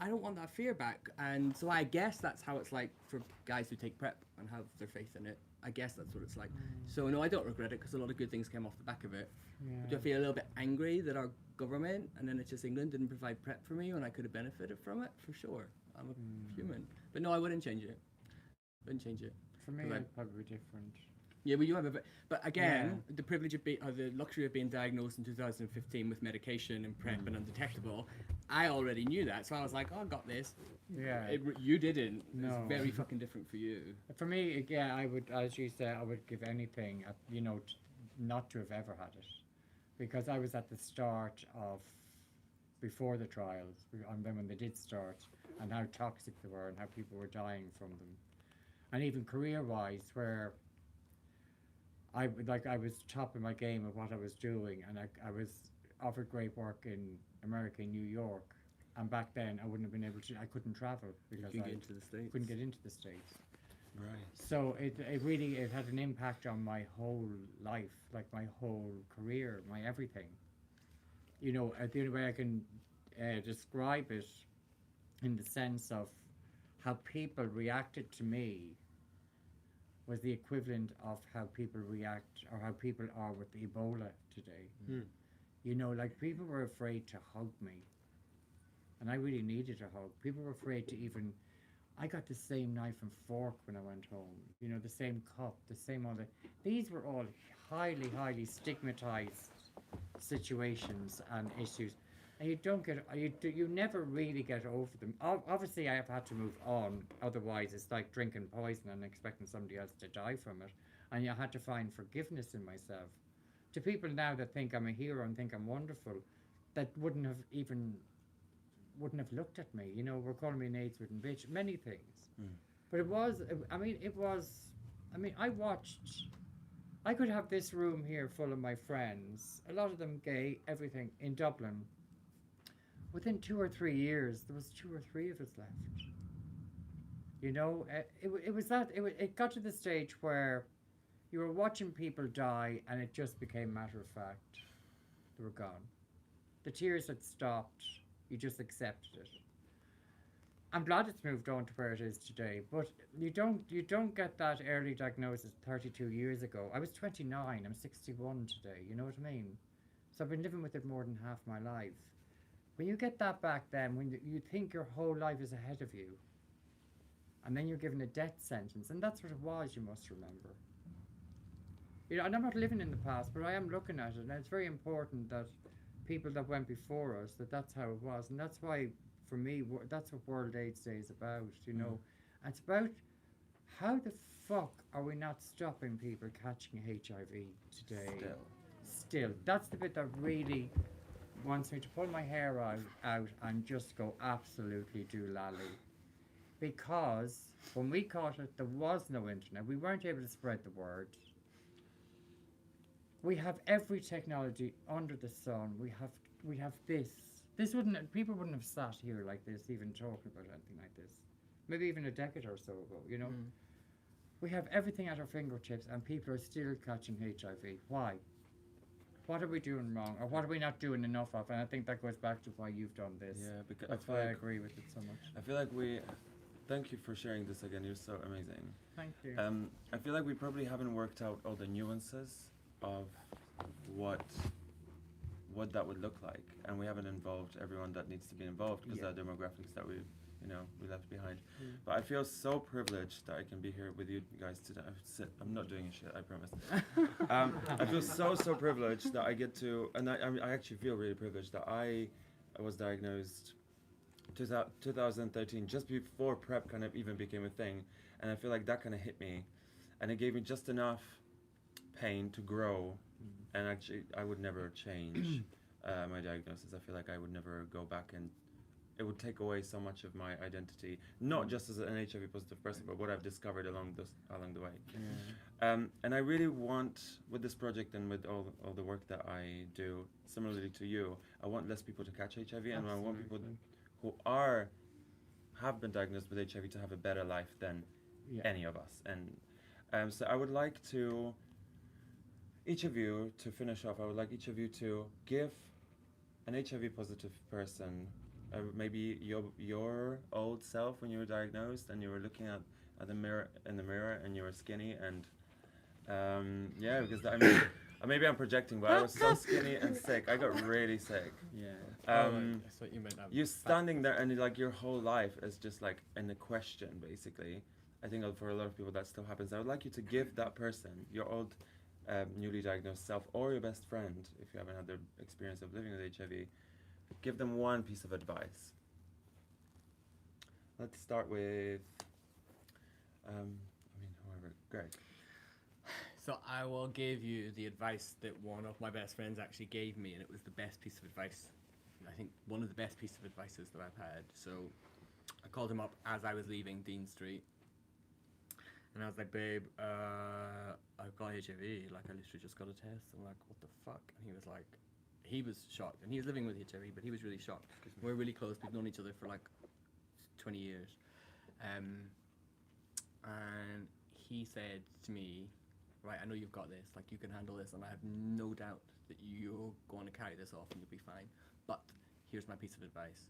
I don't want that fear back. And so I guess that's how it's like for guys who take PrEP and have their faith in it. I guess that's what it's like. So no, I don't regret it, because a lot of good things came off the back of it. But do I feel a little bit angry that our government and NHS England didn't provide PrEP for me when I could have benefited from it? For sure. I'm a human. But no, I wouldn't change it. For me, it'd probably be different. Yeah, well, you have a bit, but again, the privilege of being, or the luxury of being diagnosed in 2015 with medication and PrEP and undetectable, I already knew that, so I was like, oh, I got this. Yeah. You didn't. No. It's very fucking different for you. For me, yeah, I would, as you said, I would give anything, not to have ever had it, because I was at the start of, before the trials, and then when they did start, and how toxic they were, and how people were dying from them, and even career-wise, where I was top of my game of what I was doing, and I was offered great work in America, in New York, And back then, I wouldn't have been able to. I couldn't travel because couldn't get into the States. Couldn't get into the States. Right. So it really had an impact on my whole life, like my whole career, my everything. You know, the only way I can describe it, in the sense of how people reacted to me, was the equivalent of how people react or how people are with Ebola today. You know, like people were afraid to hug me. And I really needed a hug. People were afraid to even... I got the same knife and fork when I went home. You know, the same cup, the same other... These were all highly, highly stigmatized situations and issues. And you don't get... You never really get over them. Obviously, I have had to move on. Otherwise, it's like drinking poison and expecting somebody else to die from it. And I had to find forgiveness in myself. To people now that think I'm a hero and think I'm wonderful, that wouldn't have looked at me, you know, were calling me an AIDS-ridden bitch, many things. But I could have this room here full of my friends, a lot of them gay, everything, in Dublin. Within 2 or 3 years, there was 2 or 3 of us left. You know, it got to the stage where you were watching people die and it just became matter of fact. They were gone. The tears had stopped. You just accepted it. I'm glad it's moved on to where it is today, but you don't get that early diagnosis 32 years ago. I was 29, I'm 61 today, you know what I mean? So I've been living with it more than half my life. When you get that back then, when you think your whole life is ahead of you, and then you're given a death sentence, and that's what it was, you must remember. You know, and I'm not living in the past, but I am looking at it, and it's very important that people that went before us, that's how it was. And that's why, for me, that's what World AIDS Day is about, you know. And it's about how the fuck are we not stopping people catching HIV today? Still. That's the bit that really wants me to pull my hair out and just go absolutely doolally. Because when we caught it, there was no internet. We weren't able to spread the word. We have every technology under the sun. We have this. People wouldn't have sat here like this, even talking about anything like this. Maybe even a decade or so ago, you know? We have everything at our fingertips and people are still catching HIV. Why? What are we doing wrong? Or what are we not doing enough of? And I think that goes back to why you've done this. Yeah, because that's why I agree with it so much. I feel like thank you for sharing this again. You're so amazing. Thank you. I feel like we probably haven't worked out all the nuances of what that would look like, and we haven't involved everyone that needs to be involved because there are demographics that we left behind. But I feel so privileged that I can be here with you guys today. I'm not doing shit, I promise. I feel so privileged that I get to, and I actually feel really privileged that I was diagnosed 2013, just before PrEP kind of even became a thing, and I feel like that kind of hit me, and it gave me just enough pain to grow, and actually I would never change my diagnosis. I feel like I would never go back, and it would take away so much of my identity, not just as an HIV positive person, but what I've discovered along the way. And I really want, with this project and with all the work that I do, similarly to you, I want less people to catch HIV, and I want people who have been diagnosed with HIV to have a better life than any of us. And so I would like to, each of you, to finish off, I would like each of you to give an HIV positive person, maybe your old self when you were diagnosed and you were looking at the mirror and you were skinny, and because maybe I'm projecting, but I was so skinny and sick. I got really sick. That's what you meant. You standing there and like your whole life is just like in a question, basically. I think for a lot of people that still happens. I would like you to give that person, your old newly diagnosed self, or your best friend, if you haven't had the experience of living with HIV, give them one piece of advice. Let's start with, whoever. Greg. So I will give you the advice that one of my best friends actually gave me, and it was the best piece of advice. I think one of the best pieces of advices that I've had. So I called him up as I was leaving Dean Street, and I was like, babe, I've got HIV, like I literally just got a test. I'm like, what the fuck? And he was like, he was shocked, and he was living with HIV, but he was really shocked. We're really close. We've known each other for like 20 years, and he said to me, right, I know you've got this, like you can handle this, and I have no doubt that you're going to carry this off and you'll be fine. But here's my piece of advice.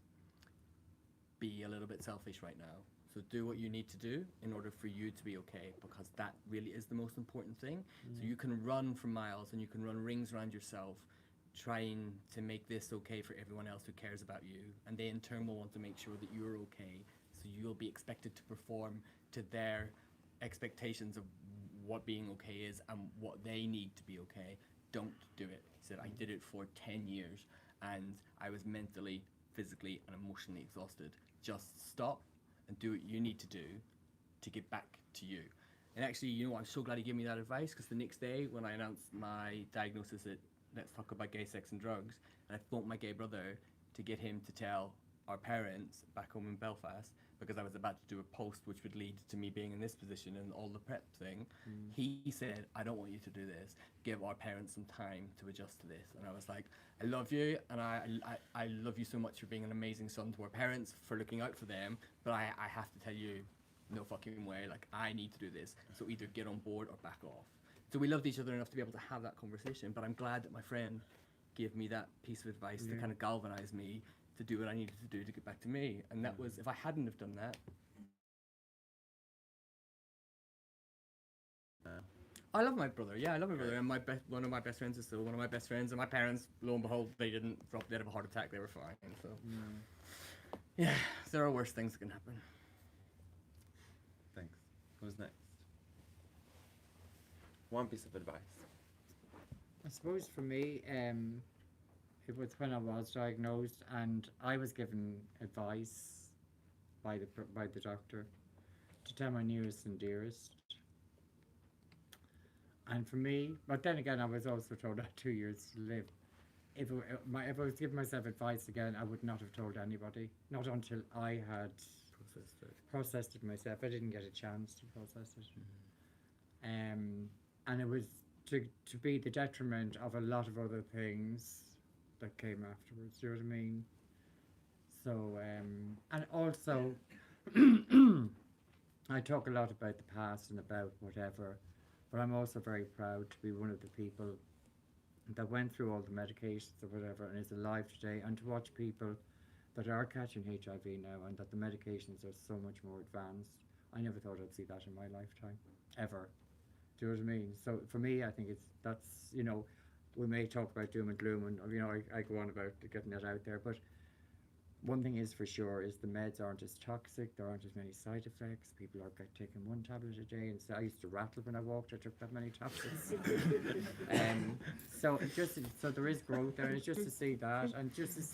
Be a little bit selfish right now. So do what you need to do in order for you to be okay, because that really is the most important thing. So you can run for miles and you can run rings around yourself trying to make this okay for everyone else who cares about you, and they in turn will want to make sure that you're okay, so you'll be expected to perform to their expectations of what being okay is and what they need to be okay. Don't do it. He said, I did it for 10 years and I was mentally, physically and emotionally exhausted. Just stop and do what you need to do to get back to you. And actually, you know what, I'm so glad he gave me that advice, because the next day when I announced my diagnosis at Let's Talk About Gay Sex and Drugs, and I phoned my gay brother to get him to tell our parents back home in Belfast, because I was about to do a post which would lead to me being in this position and all the prep thing. He said, I don't want you to do this. Give our parents some time to adjust to this. And I was like, I love you, and I love you so much for being an amazing son to our parents, for looking out for them, but I have to tell you, no fucking way, like I need to do this. So either get on board or back off. So we loved each other enough to be able to have that conversation, but I'm glad that my friend gave me that piece of advice to kind of galvanize me to do what I needed to do to get back to me. And that was, if I hadn't have done that, I love my brother. Yeah, I love my brother, and one of my best friends is still one of my best friends. And my parents, lo and behold, they didn't drop dead of a heart attack. They were fine. So, yeah, there are worse things that can happen. Thanks. Who's next? One piece of advice. I suppose for me, it was when I was diagnosed, and I was given advice by the doctor to tell my nearest and dearest. And for me, but then again, I was also told I had 2 years to live. If I was giving myself advice again, I would not have told anybody. Not until I had processed it myself. I didn't get a chance to process it. And it was to be the detriment of a lot of other things that came afterwards. Do you know what I mean? So, and also, I talk a lot about the past and about whatever, but I'm also very proud to be one of the people that went through all the medications or whatever and is alive today, and to watch people that are catching HIV now and that the medications are so much more advanced. I never thought I'd see that in my lifetime, ever. Do you know what I mean? So for me, I think that's, you know, we may talk about doom and gloom, and, you know, I go on about getting it out there, but one thing is for sure is the meds aren't as toxic, there aren't as many side effects, people are taking one tablet a day, and so I used to rattle when I walked, I took that many tablets. So there is growth there, and it's just to see that, and just to see